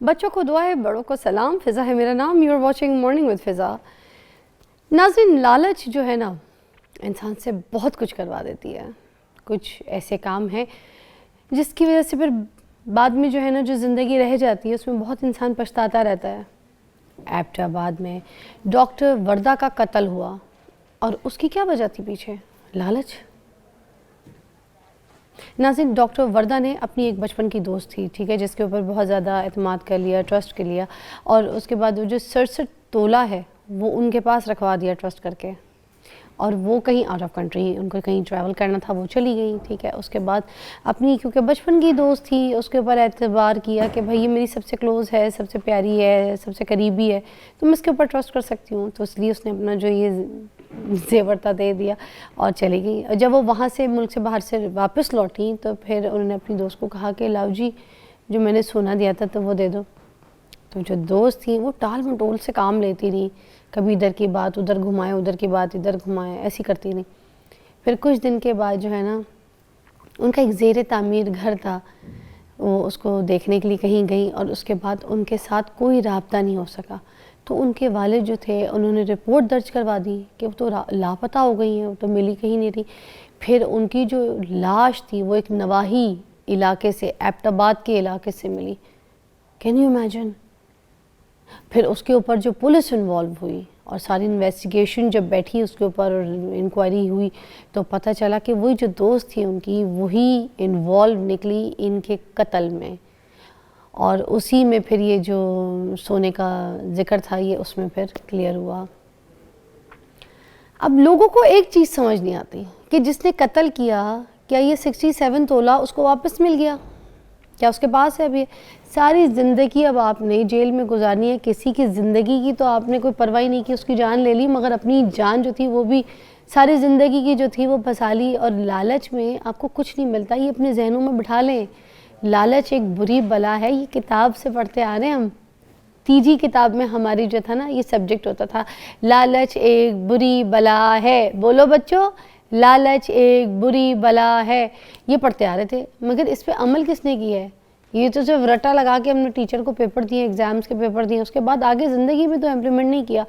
بچوں کو دعا ہے، بڑوں کو سلام. فضا ہے میرا نام. You are watching morning with Fiza. ناظرین، لالچ جو ہے نا انسان سے بہت کچھ کروا دیتی ہے. کچھ ایسے کام ہیں جس کی وجہ سے پھر بعد میں جو ہے نا جو زندگی رہ جاتی ہے اس میں بہت انسان پچھتاتا رہتا ہے. ایبٹ آباد میں ڈاکٹر وردہ کا قتل ہوا اور اس کی کیا وجہ تھی پیچھے؟ لالچ. ناظرین، ڈاکٹر وردہ نے اپنی ایک بچپن کی دوست تھی، ٹھیک ہے، جس کے اوپر بہت زیادہ اعتماد کر لیا، ٹرسٹ کر لیا، اور اس کے بعد وہ جو 67 تولہ ہے وہ ان کے پاس رکھوا دیا ٹرسٹ کر کے، اور وہ کہیں آؤٹ آف کنٹری ان کو کہیں ٹریول کرنا تھا، وہ چلی گئی. ٹھیک ہے، اس کے بعد اپنی کیونکہ بچپن کی دوست تھی اس کے اوپر اعتبار کیا کہ بھائی یہ میری سب سے کلوز ہے، سب سے پیاری ہے، سب سے قریبی ہے، تو میں اس کے اوپر ٹرسٹ کر سکتی ہوں. تو اس لیے اس نے اپنا جو یہ زیور تھا دے دیا اور چلی گئی. جب وہ وہاں سے ملک سے باہر سے واپس لوٹیں تو پھر انہوں نے اپنی دوست کو کہا کہ لاؤ جی جو میں نے سونا دیا تھا تو وہ دے دو. تو جو دوست تھیں وہ ٹال مٹول سے کام لیتی رہی، کبھی ادھر کی بات ادھر گھمائے، ادھر کی بات ادھر گھمائے، ایسی کرتی رہی. پھر کچھ دن کے بعد جو ہے نا ان کا ایک زیر تعمیر گھر تھا، وہ اس کو دیکھنے کے لیے کہیں گئی اور اس کے بعد ان کے ساتھ کوئی رابطہ نہیں ہو سکا. تو ان کے والد جو تھے انہوں نے رپورٹ درج کروا دی کہ وہ تو لاپتہ ہو گئی ہیں، وہ تو ملی کہیں نہیں رہی. پھر ان کی جو لاش تھی وہ ایک نواحی علاقے سے، ایبٹ آباد کے علاقے سے ملی. Can you imagine? پھر اس کے اوپر جو پولیس انوالو ہوئی اور ساری انویسٹیگیشن جب بیٹھی اس کے اوپر انکوائری ہوئی تو پتہ چلا کہ وہی جو دوست تھی ان کی وہی انوالو نکلی ان کے قتل میں. اور اسی میں پھر یہ جو سونے کا ذکر تھا یہ اس میں پھر کلیئر ہوا. اب لوگوں کو ایک چیز سمجھ نہیں آتی کہ جس نے قتل کیا کیا یہ 67 تولہ اس کو واپس مل گیا؟ کیا اس کے پاس ہے ابھی؟ ساری زندگی اب آپ نے جیل میں گزارنی ہے، کسی کی زندگی کی تو آپ نے کوئی پرواہ نہیں کی، اس کی جان لے لی، مگر اپنی جان جو تھی وہ بھی ساری زندگی کی جو تھی وہ پھنسا لی. اور لالچ میں آپ کو کچھ نہیں ملتا، یہ اپنے ذہنوں میں بٹھا لیں. لالچ ایک بری بلا ہے. یہ کتاب سے پڑھتے آ رہے ہیں ہم، تیجی کتاب میں ہماری جو تھا نا یہ سبجیکٹ ہوتا تھا، لالچ ایک بری بلا ہے. بولو بچوں، لالچ ایک بری بلا ہے. یہ پڑھتے آ رہے تھے، مگر اس پہ عمل کس نے کیا ہے؟ یہ تو صرف رٹا لگا کے ہم نے ٹیچر کو پیپر دیے، ایگزامز کے پیپر دیے، اس کے بعد آگے زندگی میں تو امپلیمنٹ نہیں کیا.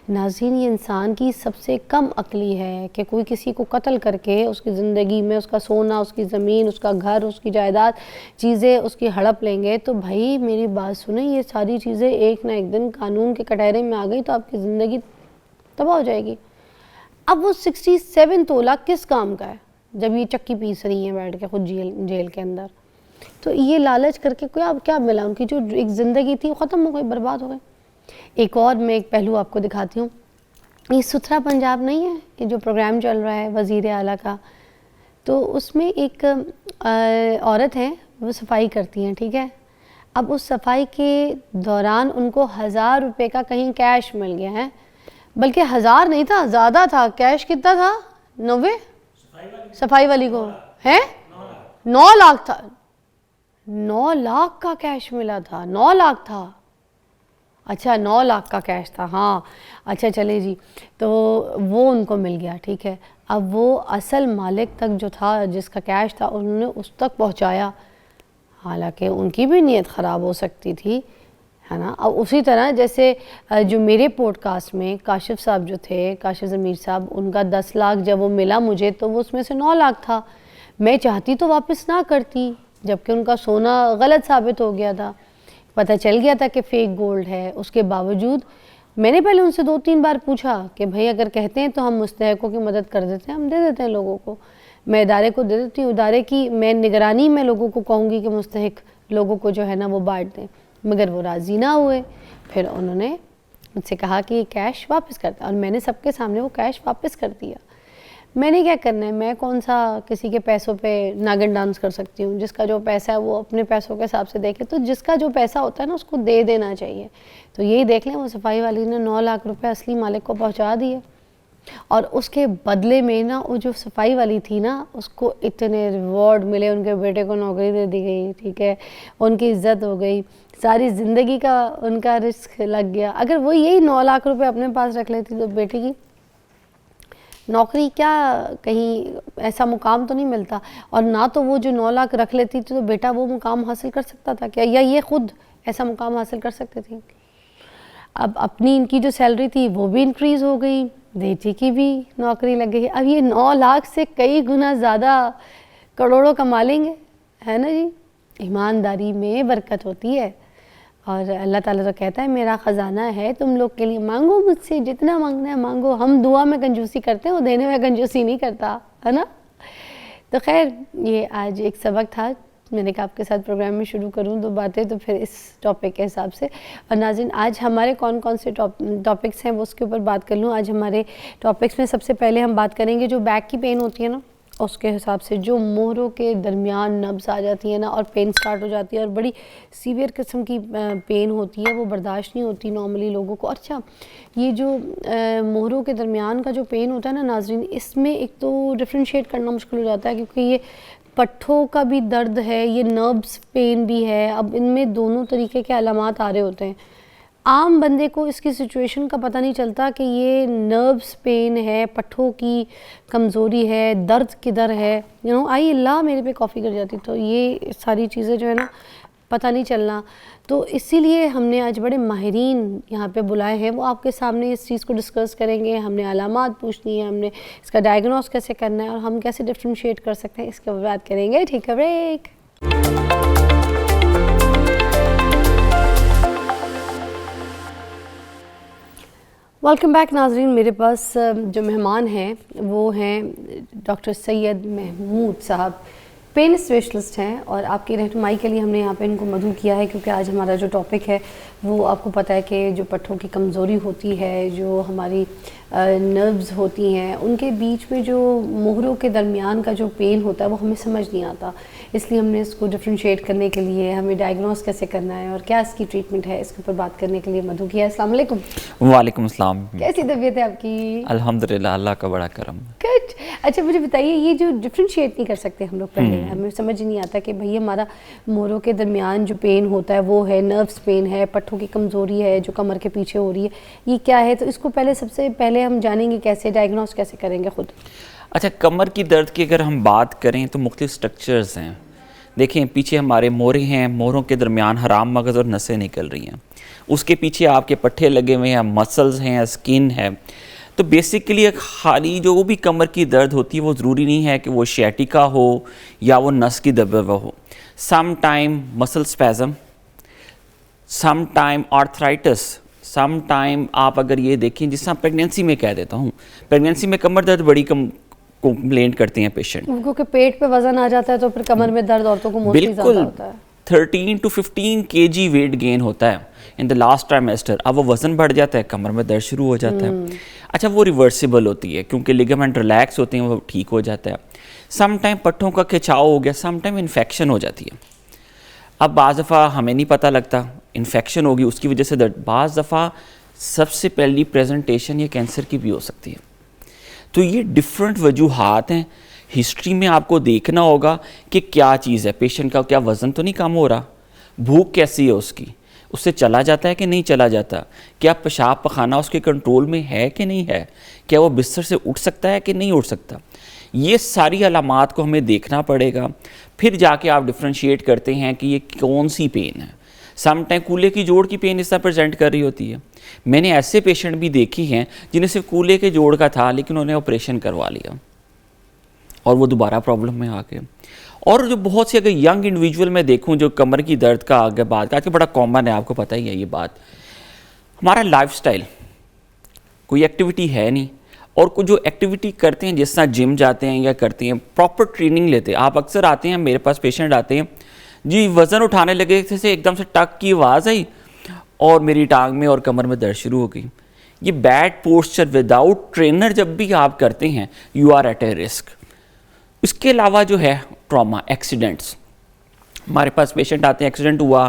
ناظرین، یہ انسان کی سب سے کم عقلی ہے کہ کوئی کسی کو قتل کر کے اس کی زندگی میں اس کا سونا، اس کی زمین، اس کا گھر، اس کی جائیداد، چیزیں اس کی ہڑپ لیں گے. تو بھائی میری بات سنیں، یہ ساری چیزیں ایک نہ ایک دن قانون کے کٹہرے میں آ گئی تو آپ کی زندگی تباہ ہو جائے گی. اب وہ 67 تولہ کس کام کا ہے جب یہ چکی پیس رہی ہیں بیٹھ کے خود جیل کے اندر؟ تو یہ لالچ کر کے کوئی اب کیا ملا؟ ان کی جو ایک زندگی تھی وہ ختم ہو گئی، برباد ہو گئی. ایک اور میں ایک پہلو آپ کو دکھاتی ہوں. یہ ستھرا پنجاب نہیں ہے، یہ جو پروگرام چل رہا ہے وزیر اعلیٰ کا، تو اس میں ایک عورت ہے وہ صفائی کرتی ہیں، ٹھیک ہے. اب اس صفائی کے دوران ان کو 1000 روپے کا کہیں کیش مل گیا ہے، بلکہ 1000 نہیں تھا، زیادہ تھا. کیش کتنا تھا؟ 90 صفائی والی کو ہے 9 لاکھ تھا. 9 لاکھ کا کیش ملا تھا. 9 لاکھ تھا. اچھا 9 لاکھ کا کیش تھا، ہاں اچھا چلے جی. تو وہ ان کو مل گیا، ٹھیک ہے. اب وہ اصل مالک تک جو تھا جس کا کیش تھا انہوں نے اس تک پہنچایا، حالانکہ ان کی بھی نیت خراب ہو سکتی تھی، ہے نا. اب اسی طرح جیسے جو میرے پوڈ کاسٹ میں کاشف صاحب جو تھے، کاشف ضمیر صاحب، ان کا 10 لاکھ جب وہ ملا مجھے تو وہ اس میں سے 9 لاکھ تھا. میں چاہتی تو واپس نہ کرتی جبکہ ان کا سونا غلط ثابت ہو گیا تھا، پتہ چل گیا تھا کہ فیک گولڈ ہے. اس کے باوجود میں نے پہلے ان سے 2-3 بار پوچھا کہ بھائی اگر کہتے ہیں تو ہم مستحقوں کی مدد کر دیتے ہیں، ہم دے دیتے ہیں لوگوں کو، میں ادارے کو دے دیتی ہوں، ادارے کی میں نگرانی میں لوگوں کو کہوں گی کہ مستحق لوگوں کو جو ہے نا وہ بانٹ دیں. مگر وہ راضی نہ ہوئے. پھر انہوں نے مجھ سے کہا کہ یہ کیش واپس کرتا، اور میں نے سب کے سامنے وہ کیش واپس کر دیا. میں نے کیا کرنا ہے، میں کون سا کسی کے پیسوں پہ ناگن ڈانس کر سکتی ہوں؟ جس کا جو پیسہ ہے وہ اپنے پیسوں کے حساب سے دیکھے، تو جس کا جو پیسہ ہوتا ہے نا اس کو دے دینا چاہیے. تو یہی دیکھ لیں، وہ صفائی والی نے 9 لاکھ روپے اصلی مالک کو پہنچا دیے، اور اس کے بدلے میں نا وہ جو صفائی والی تھی نا اس کو اتنے ریوارڈ ملے، ان کے بیٹے کو نوکری دے دی گئی، ٹھیک ہے، ان کی عزت ہو گئی، ساری زندگی کا ان کا رزق لگ گیا. اگر وہ یہی 9 لاکھ روپے اپنے پاس رکھ لیتی تو بیٹے کی نوکری کیا کہیں ایسا مقام تو نہیں ملتا, اور نہ تو وہ جو 9 لاکھ رکھ لیتی تھی تو بیٹا وہ مقام حاصل کر سکتا تھا کیا, یا یہ خود ایسا مقام حاصل کر سکتے تھے. اب اپنی ان کی جو سیلری تھی وہ بھی انکریز ہو گئی, بیٹی کی بھی نوکری لگ گئی, اب یہ 9 لاکھ سے کئی گنا زیادہ کروڑوں کما لیں گے, ہے نا جی. ایمانداری میں برکت ہوتی ہے, اور اللہ تعالیٰ تو کہتا ہے میرا خزانہ ہے تم لوگ کے لیے, مانگو مجھ سے جتنا مانگنا ہے مانگو. ہم دعا میں کنجوسی کرتے ہیں, وہ دینے میں کنجوسی نہیں کرتا, ہے نا. تو خیر یہ آج ایک سبق تھا, میں نے کہا آپ کے ساتھ پروگرام میں شروع کروں 2 باتیں تو پھر اس ٹاپک کے حساب سے. اور ناظرین آج ہمارے کون کون سے ٹاپکس ہیں وہ اس کے اوپر بات کر لوں. آج ہمارے ٹاپکس میں سب سے پہلے ہم بات کریں گے جو بیک کی پین ہوتی ہے نا, اس کے حساب سے جو مہروں کے درمیان نبض آ جاتی ہے نا اور پین سٹارٹ ہو جاتی ہے, اور بڑی سیویئر قسم کی پین ہوتی ہے, وہ برداشت نہیں ہوتی نارملی لوگوں کو. اچھا یہ جو مہروں کے درمیان کا جو پین ہوتا ہے نا ناظرین, اس میں ایک تو ڈفرینشیٹ کرنا مشکل ہو جاتا ہے کیونکہ یہ پٹھوں کا بھی درد ہے, یہ نربس پین بھی ہے. اب ان میں دونوں طریقے کے علامات آ رہے ہوتے ہیں. عام بندے کو اس کی سچویشن کا پتہ نہیں چلتا کہ یہ نربس پین ہے, پٹھوں کی کمزوری ہے, درد کدھر ہے, آئی اللہ میرے پہ کافی گر جاتی. تو یہ ساری چیزیں جو ہے نا پتہ نہیں چلنا, تو اسی لیے ہم نے آج بڑے ماہرین یہاں پہ بلائے ہیں, وہ آپ کے سامنے اس چیز کو ڈسکس کریں گے. ہم نے علامات پوچھنی ہے, ہم نے اس کا ڈائگنوس کیسے کرنا ہے, اور ہم کیسے ڈفرینشیٹ کر سکتے ہیں, اس کے بات کریں گے. ٹھیک ہے, بریک. ویلکم بیک ناظرین. میرے پاس جو مہمان ہیں وہ ہیں ڈاکٹر سید محمود صاحب, پین اسپیشلسٹ ہیں, اور آپ کی رہنمائی کے لیے ہم نے یہاں پہ ان کو مدعو کیا ہے کیونکہ آج ہمارا جو ٹاپک ہے وہ آپ کو پتہ ہے کہ جو پٹھوں کی کمزوری ہوتی ہے, جو ہماری نروز ہوتی ہیں, ان کے بیچ میں جو مہروں کے درمیان کا جو پین ہوتا ہے وہ ہمیں سمجھ نہیں آتا. اس لیے ہم نے اس کو ڈفرینشیٹ کرنے کے لیے, ہمیں ڈائگنوس کیسے کرنا ہے اور کیا اس کی ٹریٹمنٹ ہے, اس کے اوپر بات کرنے کے لیے مدعو کیا ہے. السلام علیکم. وعلیکم السلام. کیسی طبیعت ہے آپ کی؟ الحمدللہ, اللہ کا بڑا کرم. گڈ. اچھا مجھے بتائیے, یہ جو ڈفرینشیٹ نہیں کر سکتے ہم لوگ پہلے, ہمیں سمجھ نہیں آتا کہ بھئی ہمارا مہروں کے درمیان جو پین ہوتا ہے وہ ہے نروس پین ہے, پٹھوں کی کمزوری ہے جو کمر کے پیچھے ہو رہی ہے, یہ کیا ہے؟ تو اس کو پہلے سب سے پہلے ہم جانیں گے کیسے, ڈائگنوس کیسے کریں گے خود. اچھا, کمر کی درد کی اگر ہم بات کریں تو مختلف سٹرکچرز ہیں. دیکھیں پیچھے ہمارے مہرے ہیں, مہروں کے درمیان حرام مغز اور نسیں نکل رہی ہیں, اس کے پیچھے آپ کے پٹھے لگے ہوئے ہیں, مسلز ہیں, اسکن ہے. تو بیسیکلی خالی جو بھی کمر کی درد ہوتی ہے وہ ضروری نہیں ہے کہ وہ شیٹیکا ہو یا وہ نس کی دبا ہوا ہو. Some time muscle spasm, some time arthritis, some time آپ اگر یہ دیکھیں جس طرح پریگنینسی میں کہہ دیتا ہوں, پریگنینسی میں کمر درد بڑی کمپلینٹ کرتے ہیں پیشنٹ, کیونکہ پیٹ پہ وزن آ جاتا ہے تو پھر کمر میں درد عورتوں کو موسٹلی زیادہ ہوتا ہے. 13 to 15 kg ویٹ گین ہوتا ہے ان دا لاسٹ ٹرائمیسٹر. اب وہ وزن بڑھ جاتا ہے, کمر میں درد شروع ہو جاتا ہے. اچھا وہ ریورسیبل ہوتی ہے کیونکہ لیگامنٹ ریلیکس ہوتے ہیں, وہ ٹھیک ہو جاتا ہے. سم ٹائم پٹھوں کا کھچاؤ ہو گیا, سم ٹائم انفیکشن ہو جاتی ہے. اب بعض دفعہ ہمیں نہیں پتہ لگتا انفیکشن ہوگی اس کی وجہ سے درد, بعض دفعہ سب سے پہلی پریزنٹیشن یہ کینسر کی بھی ہو سکتی ہے. تو یہ ڈفرینٹ وجوہات ہیں. ہسٹری میں آپ کو دیکھنا ہوگا کہ کیا چیز ہے, پیشنٹ کا کیا وزن تو نہیں کم ہو رہا, بھوک کیسی ہے اس کی, اس سے چلا جاتا ہے کہ نہیں چلا جاتا, کیا پیشاب پخانہ اس کے کنٹرول میں ہے کہ نہیں ہے, کیا وہ بستر سے اٹھ سکتا ہے کہ نہیں اٹھ سکتا. یہ ساری علامات کو ہمیں دیکھنا پڑے گا, پھر جا کے آپ ڈفرینشیٹ کرتے ہیں کہ یہ کون سی پین ہے. سم ٹائم کولے کی جوڑ کی پین اس طرح پریزنٹ کر رہی ہوتی ہے. میں نے ایسے پیشنٹ بھی دیکھی ہیں جنہیں صرف کولے کے جوڑ کا تھا لیکن انہیں آپریشن کروا لیا اور وہ دوبارہ پرابلم میں آ گئے. اور جو بہت سی اگر ینگ انڈیویجول میں دیکھوں جو کمر کی درد کا آگے بات آج کے بڑا کامن ہے, آپ کو پتہ ہی ہے یہ بات, ہمارا لائف سٹائل, کوئی ایکٹیویٹی ہے نہیں, اور کچھ جو ایکٹیویٹی کرتے ہیں جس طرح جم جاتے ہیں یا کرتے ہیں, پراپر ٹریننگ لیتے ہیں. آپ اکثر آتے ہیں میرے پاس پیشنٹ آتے ہیں جی وزن اٹھانے لگے سے ایک دم سے ٹک کی آواز آئی اور میری ٹانگ میں اور کمر میں درد شروع ہو گئی. یہ بیڈ پوسچر وداؤٹ ٹرینر جب بھی آپ کرتے ہیں you are at a risk. اس کے علاوہ جو ہے ٹراما, ایکسیڈنٹس, ہمارے پاس پیشنٹ آتے ہیں ایکسیڈنٹ ہوا,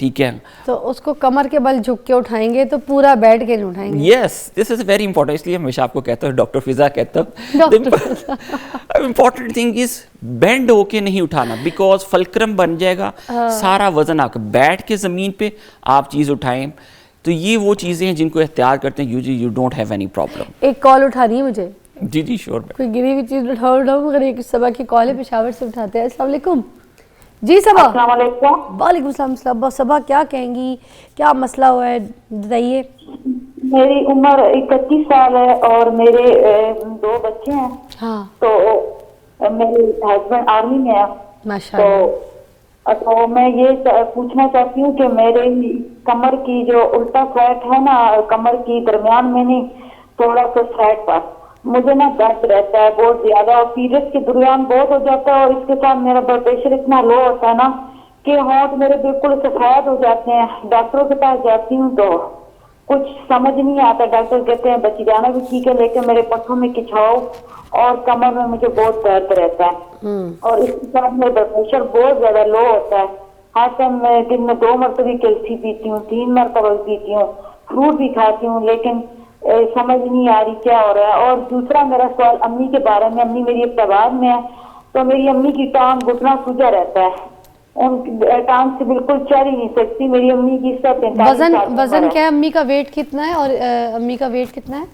ٹھیک ہے. تو اس کو کمر کے بل جھک کے اٹھائیں گے تو پورا بیٹھ کے نہیں اٹھائیں گے. یس دس از ویری امپورٹنٹ, اس لیے ہمیشہ آپ کو کہتا ہوں ڈاکٹر فضا کہتا ہوں امپورٹنٹ تھنگ از بینڈ ہو کے نہیں اٹھانا, بیکاز فلکرم بن جائے گا, سارا وزن آپ کا بیٹھ کے زمین پہ آپ چیز اٹھائیں. تو یہ وہ چیزیں ہیں جن کو اختیار کرتے ہیں you don't have any problem. ایک کال اٹھانی ہے مجھے. جی شیور. کوئی گری ہوئی چیز اٹھاؤ مگر ایک صبح کی کال ہے, پشاور سے اٹھاتے ہیں. السلام علیکم. جی صبا. السلام علیکم. وعلیکم السلام. صبا کیا کہیں گی, کیا مسئلہ ہوا ہے بتائیے. میری عمر 31 سال ہے اور میرے 2 بچے ہیں. ہاں. تو میرے ہسبینڈ آرمی میں ہے. ماشاءاللہ. تو میں یہ پوچھنا چاہتی ہوں کہ میرے کمر کی جو الٹا فیٹ ہے نا, کمر کی درمیان میں نہیں, تھوڑا سا فیٹ پر مجھے نا درد رہتا ہے بہت زیادہ, اور پیریڈ کے دوران بہت ہو جاتا ہے, اور اس کے ساتھ میرا بلڈ پریشر اتنا لو ہوتا ہے نا کہ ہونٹ میرے بالکل سفید ہو جاتے ہیں. ڈاکٹروں کے پاس جاتی ہوں تو کچھ سمجھ نہیں آتا. ڈاکٹر کہتے ہیں بچی جانا بھی ٹھیک ہے, لیکن میرے پٹھوں میں کھچاؤ اور کمر میں مجھے بہت درد رہتا ہے, اور اس کے ساتھ میرا بلڈ پریشر بہت زیادہ لو ہوتا ہے. ہر ٹائم میں دن میں 2 مرتبہ کیلسی پیتی ہوں, 3 مرتبہ پیتی ہوں, فروٹ بھی کھاتی ہوں, لیکن سمجھ نہیں آ رہی کیا ہو رہا ہے. اور دوسرا میرا سوال امی کے بارے میں. امی میری ابتداد میں ہے, تو میری امی کی ٹانگ گھٹنا سوجا رہتا ہے, ان کی ٹانگ سے بالکل چل ہی نہیں سکتی. میری امی کی 45 سال وزن کیا ہے, امی کا ویٹ کتنا ہے, اور امی کا ویٹ کتنا ہے؟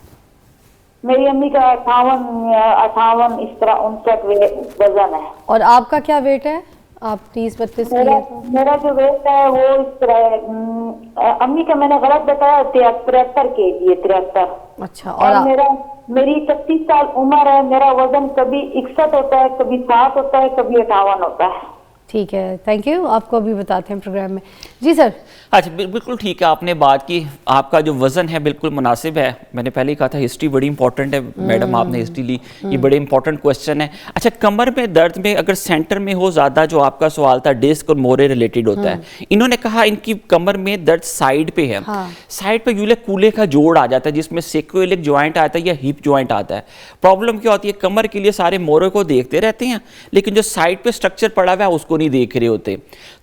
میری امی کا 58 اس طرح 59 وزن ہے. اور آپ کا کیا ویٹ ہے؟ آپ 30-32 کی ہے. میرا جو ویٹ ہے وہ اس طرح ہے, امی کا میں نے غلط بتایا, 73 kg ہے, 73. اچھا. اور میری 31 سال عمر ہے. میرا وزن کبھی 61 ہوتا ہے, کبھی 60 ہوتا ہے, کبھی 58 ہوتا ہے. ٹھیک ہے, تھینک یو. آپ کو ابھی بتاتے ہیں پروگرام میں. جی سر. اچھا بالکل ٹھیک ہے, آپ نے بات کی, آپ کا جو وزن ہے بالکل مناسب ہے. میں نے پہلے ہی کہا تھا ہسٹری بڑی امپورٹنٹ ہے. میڈم آپ نے ہسٹری لی, یہ بڑے امپورٹنٹ کوسچن ہے. اچھا کمر میں درد میں اگر سینٹر میں ہو زیادہ, جو آپ کا سوال تھا ڈسک اور مورے ریلیٹڈ ہوتا ہے, انہوں نے کہا ان کی کمر میں درد سائیڈ پہ ہے. سائیڈ پہ یوں کولے کا جوڑ آ جاتا ہے جس میں سیکرویلک جوائنٹ آتا ہے یا ہپ جوائنٹ آتا ہے. پرابلم کیا ہوتی ہے, کمر کے لیے سارے مورے کو دیکھتے رہتے ہیں, لیکن جو سائیڈ پہ اسٹرکچر پڑا ہوا ہے اس کو نہیں دیکھ رہے ہوتے.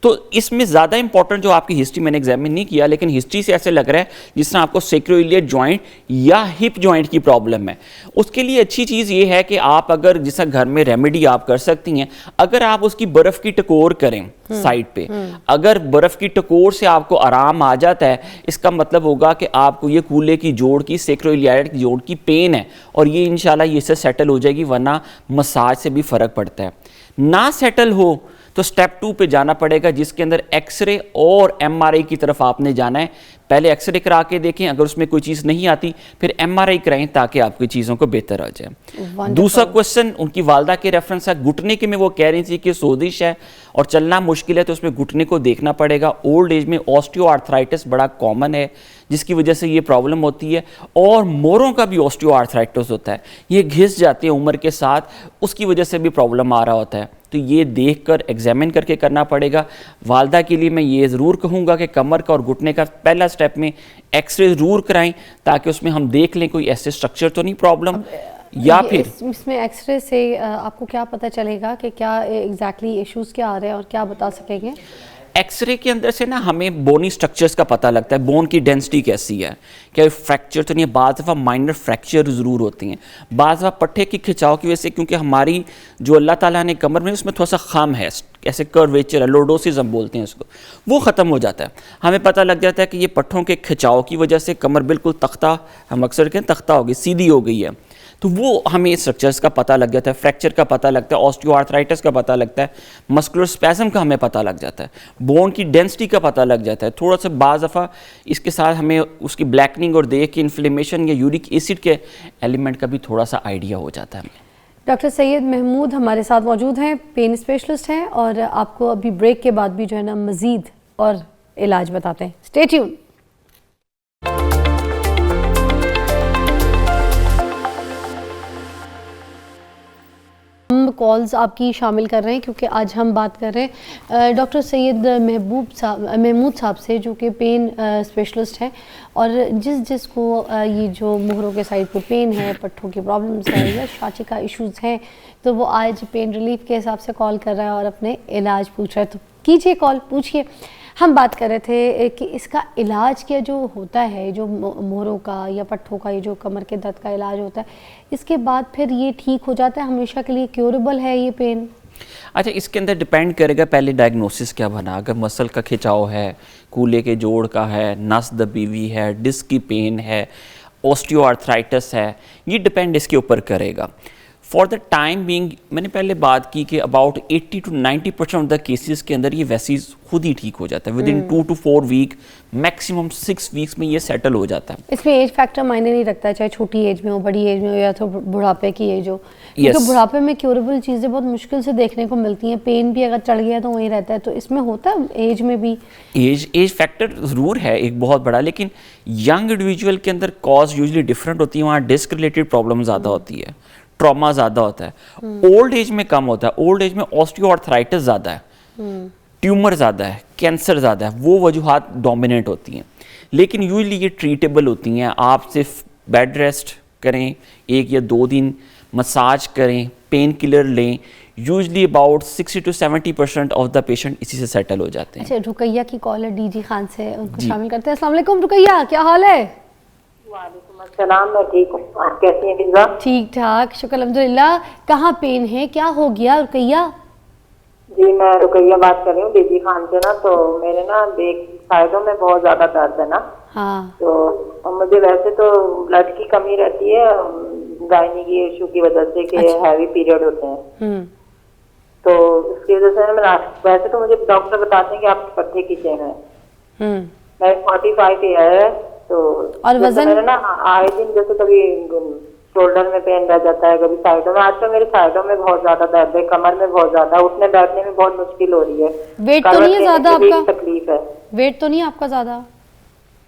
تو اس میں زیادہ امپورٹنٹ جو آپ کی ہسٹری میں نے ایگزامن نہیں کیا, لیکن ہسٹری سے ایسے لگ رہا ہے جس طرح آپ کو سیکرویلیٹ جوائنٹ یا ہپ جوائنٹ کی پرابلم ہے. اس کے لیے اچھی چیز یہ ہے کہ آپ اگر جیسا گھر میں ریمیڈی آپ کر سکتی ہیں, اگر آپ اس کی برف کی ٹکور کریں سائڈ پہ, اگر برف کی ٹکور سے آپ کو آرام آ جاتا ہے, اس کا مطلب ہوگا کہ آپ کو یہ کولے کی جوڑ کی سیکرویلیٹ جوڑ کی پین ہے, اور یہ انشاءاللہ یہ سے سیٹل ہو جائے گی, ورنہ مساج سے بھی فرق پڑتا ہے. نہ سیٹل ہو تو سٹیپ 2 پہ جانا پڑے گا, جس کے اندر ایکس رے اور ایم آر آئی کی طرف آپ نے جانا ہے. پہلے ایکس رے کرا کے دیکھیں, اگر اس میں کوئی چیز نہیں آتی پھر ایم آر آئی کرائیں تاکہ آپ کی چیزوں کو بہتر آ جائے. دوسرا کوسچن ان کی والدہ کے ریفرنس ہے, گھٹنے کے میں وہ کہہ رہی تھی کہ سوزش ہے اور چلنا مشکل ہے, تو اس میں گھٹنے کو دیکھنا پڑے گا. اولڈ ایج میں آسٹیو آرتھرائٹس بڑا کامن ہے جس کی وجہ سے یہ پرابلم ہوتی ہے, اور موروں کا بھی آسٹیو آرتھرائٹس ہوتا ہے, یہ گھس جاتے ہیں عمر کے ساتھ, اس کی وجہ سے بھی پرابلم آ رہا ہوتا ہے. تو یہ دیکھ کر ایگزامن کر کے کرنا پڑے گا. والدہ کے لیے میں یہ ضرور کہوں گا کہ کمر کا اور گھٹنے کا پہلا سٹیپ میں ایکس رے ضرور کرائیں, تاکہ اس میں ہم دیکھ لیں کوئی ایسے سٹرکچر تو نہیں پرابلم. یا پھر اس میں ایکس رے سے آپ کو کیا پتہ چلے گا کہ کیا ایگزیکٹلی ایشوز کیا آ رہے ہیں, اور کیا بتا سکیں گے؟ ایکس رے کے اندر سے نا ہمیں بونی سٹرکچرز کا پتہ لگتا ہے, بون کی ڈینسٹی کیسی ہے, کیا فریکچر تو نہیں ہے. بعض دفعہ مائنر فریکچر ضرور ہوتی ہیں, بعض دفعہ پٹھے کی کھچاؤ کی وجہ سے, کیونکہ ہماری جو اللہ تعالیٰ نے کمر میں اس میں تھوڑا سا خم ہے, ایسے کرویچر ہے, لورڈوسس ہم بولتے ہیں اس کو, وہ ختم ہو جاتا ہے. ہمیں پتہ لگ جاتا ہے کہ یہ پٹھوں کے کھچاؤ کی وجہ سے کمر بالکل تختہ, ہم اکثر کہیں تختہ ہو گئی, سیدھی ہو گئی ہے, تو وہ ہمیں اسٹرکچرز کا پتہ لگ جاتا ہے. فریکچر کا پتہ لگتا ہے, آسٹیو آرتھرائٹس کا پتہ لگتا ہے, مسکولر اسپیزم کا ہمیں پتہ لگ جاتا ہے, بون کی ڈینسٹی کا پتہ لگ جاتا ہے. تھوڑا سا بعض دفعہ اس کے ساتھ ہمیں اس کی بلیکننگ اور دیکھ کے انفلیمیشن یا یورک ایسڈ کے ایلیمنٹ کا بھی تھوڑا سا آئیڈیا ہو جاتا ہے. ڈاکٹر سید محمود ہمارے ساتھ موجود ہیں, پین اسپیشلسٹ ہیں, اور آپ کو ابھی بریک کے بعد بھی جو ہے نا مزید اور علاج بتاتے ہیں. Stay tune. ہم کالز آپ کی شامل کر رہے ہیں کیونکہ آج ہم بات کر رہے ہیں ڈاکٹر سید محمود صاحب سے, جو کہ پین اسپیشلسٹ ہیں, اور جس کو یہ جو مہروں کے سائڈ پہ پین ہے, پٹھوں کی پرابلمس ہے یا شاچی کا ایشوز ہیں, تو وہ آج پین ریلیف کے حساب سے کال کر رہا ہے اور اپنے علاج پوچھ رہا ہے. تو کیجئے کال, پوچھئے. ہم بات کر رہے تھے کہ اس کا علاج کیا جو ہوتا ہے، جو مہروں کا یا پٹھوں کا، یہ جو کمر کے درد کا علاج ہوتا ہے، اس کے بعد پھر یہ ٹھیک ہو جاتا ہے ہمیشہ کے لیے، کیوریبل ہے یہ پین؟ اچھا، اس کے اندر ڈیپینڈ کرے گا پہلے ڈائگنوسس کیا بنا. اگر مسل کا کھچاؤ ہے، کولے کے جوڑ کا ہے، نس دبی ہوئی ہے، ڈسک کی پین ہے، اوسٹیو آرتھرائٹس ہے، یہ ڈیپینڈ اس کے اوپر کرے گا. فار دا ٹائم بینگ میں نے پہلے بات کی کہ about 80 to 90% of the cases کے اندر یہ ویسے خود ہی ٹھیک ہو جاتا ہے. Within 2 to 4 week, maximum 6 weeks میں یہ سیٹل ہو جاتا ہے. اس میں ایج فیکٹر معنی نہیں رکھتا ہے، چاہے چھوٹی ایج میں ہو، بڑی ایج میں ہو، یا تو بڑھاپے کی ایج ہو؟ کیونکہ بڑھاپے میں کیوریبل چیزیں بہت مشکل سے دیکھنے کو ملتی ہیں. پین بھی اگر چڑھ گیا تو وہیں رہتا ہے، تو اس میں ہوتا ہے ایج میں بھی؟ ایج فیکٹر ضرور ہے ایک بہت بڑا، لیکن ینگ انڈیویجول کے اندر کاز یوزلی ڈفرینٹ ہوتی ہے. وہاں ڈسک ریلیٹڈ پرابلم زیادہ ہوتی ہے، ٹراما زیادہ ہوتا ہے. اولڈ ایج میں کم ہوتا ہے. اولڈ ایج میں اوسٹیو آرتھرائٹس زیادہ ہے، ٹیومر زیادہ ہے، کینسر زیادہ ہے، وہ وجوہات ڈومینیٹ ہوتی ہیں. لیکن یوزلی یہ ٹریٹیبل ہوتی ہیں. آپ صرف بیڈ ریسٹ کریں 1 یا 2 دن، مساج کریں، پین کلر لیں. Usually about 60 to 70% of the patient اسی سے سیٹل ہو جاتے ہیں. اچھا، رقیہ کی کالر ڈی جی خان سے، ان کو شامل کرتے ہیں. السلام علیکم رقیہ، کیا حال ہے؟ وعلیکم السلام، میں ٹھیک ہوں. آپ کیسی ہیں فضا؟ ٹھیک ٹھاک، شکر الحمدللہ. کہاں پین ہے، کیا ہو گیا رقیہ؟ جی میں رقیہ بات کر رہی ہوں بی خان سے نا. تو میرے نا بیک سائڈوں میں بہت زیادہ درد ہے نا. ہاں. تو مجھے ویسے تو بلڈ کی کمی رہتی ہے گائنی کی ایشو کی وجہ سے کہ ہیوی پیریڈ ہوتے ہیں. تو اس کی وجہ سے ویسے تو مجھے ڈاکٹر بتاتے ہیں کہ آپ پٹھے کی چین ہے. میں 45 ایئر ہے. تو اور وزن میرا نا آئے دن جیسے کبھی شولڈر میں پین رہ جاتا ہے، کبھی سائڈوں میں. آج کل میرے سائڈوں میں بہت زیادہ درد ہے، کمر میں بہت زیادہ، اٹھنے بیٹھنے میں بہت مشکل ہو رہی ہے. ویٹ تو نہیں ہے زیادہ آپ کا؟ تکلیف ہے. ویٹ تو نہیں ہے آپ کا زیادہ؟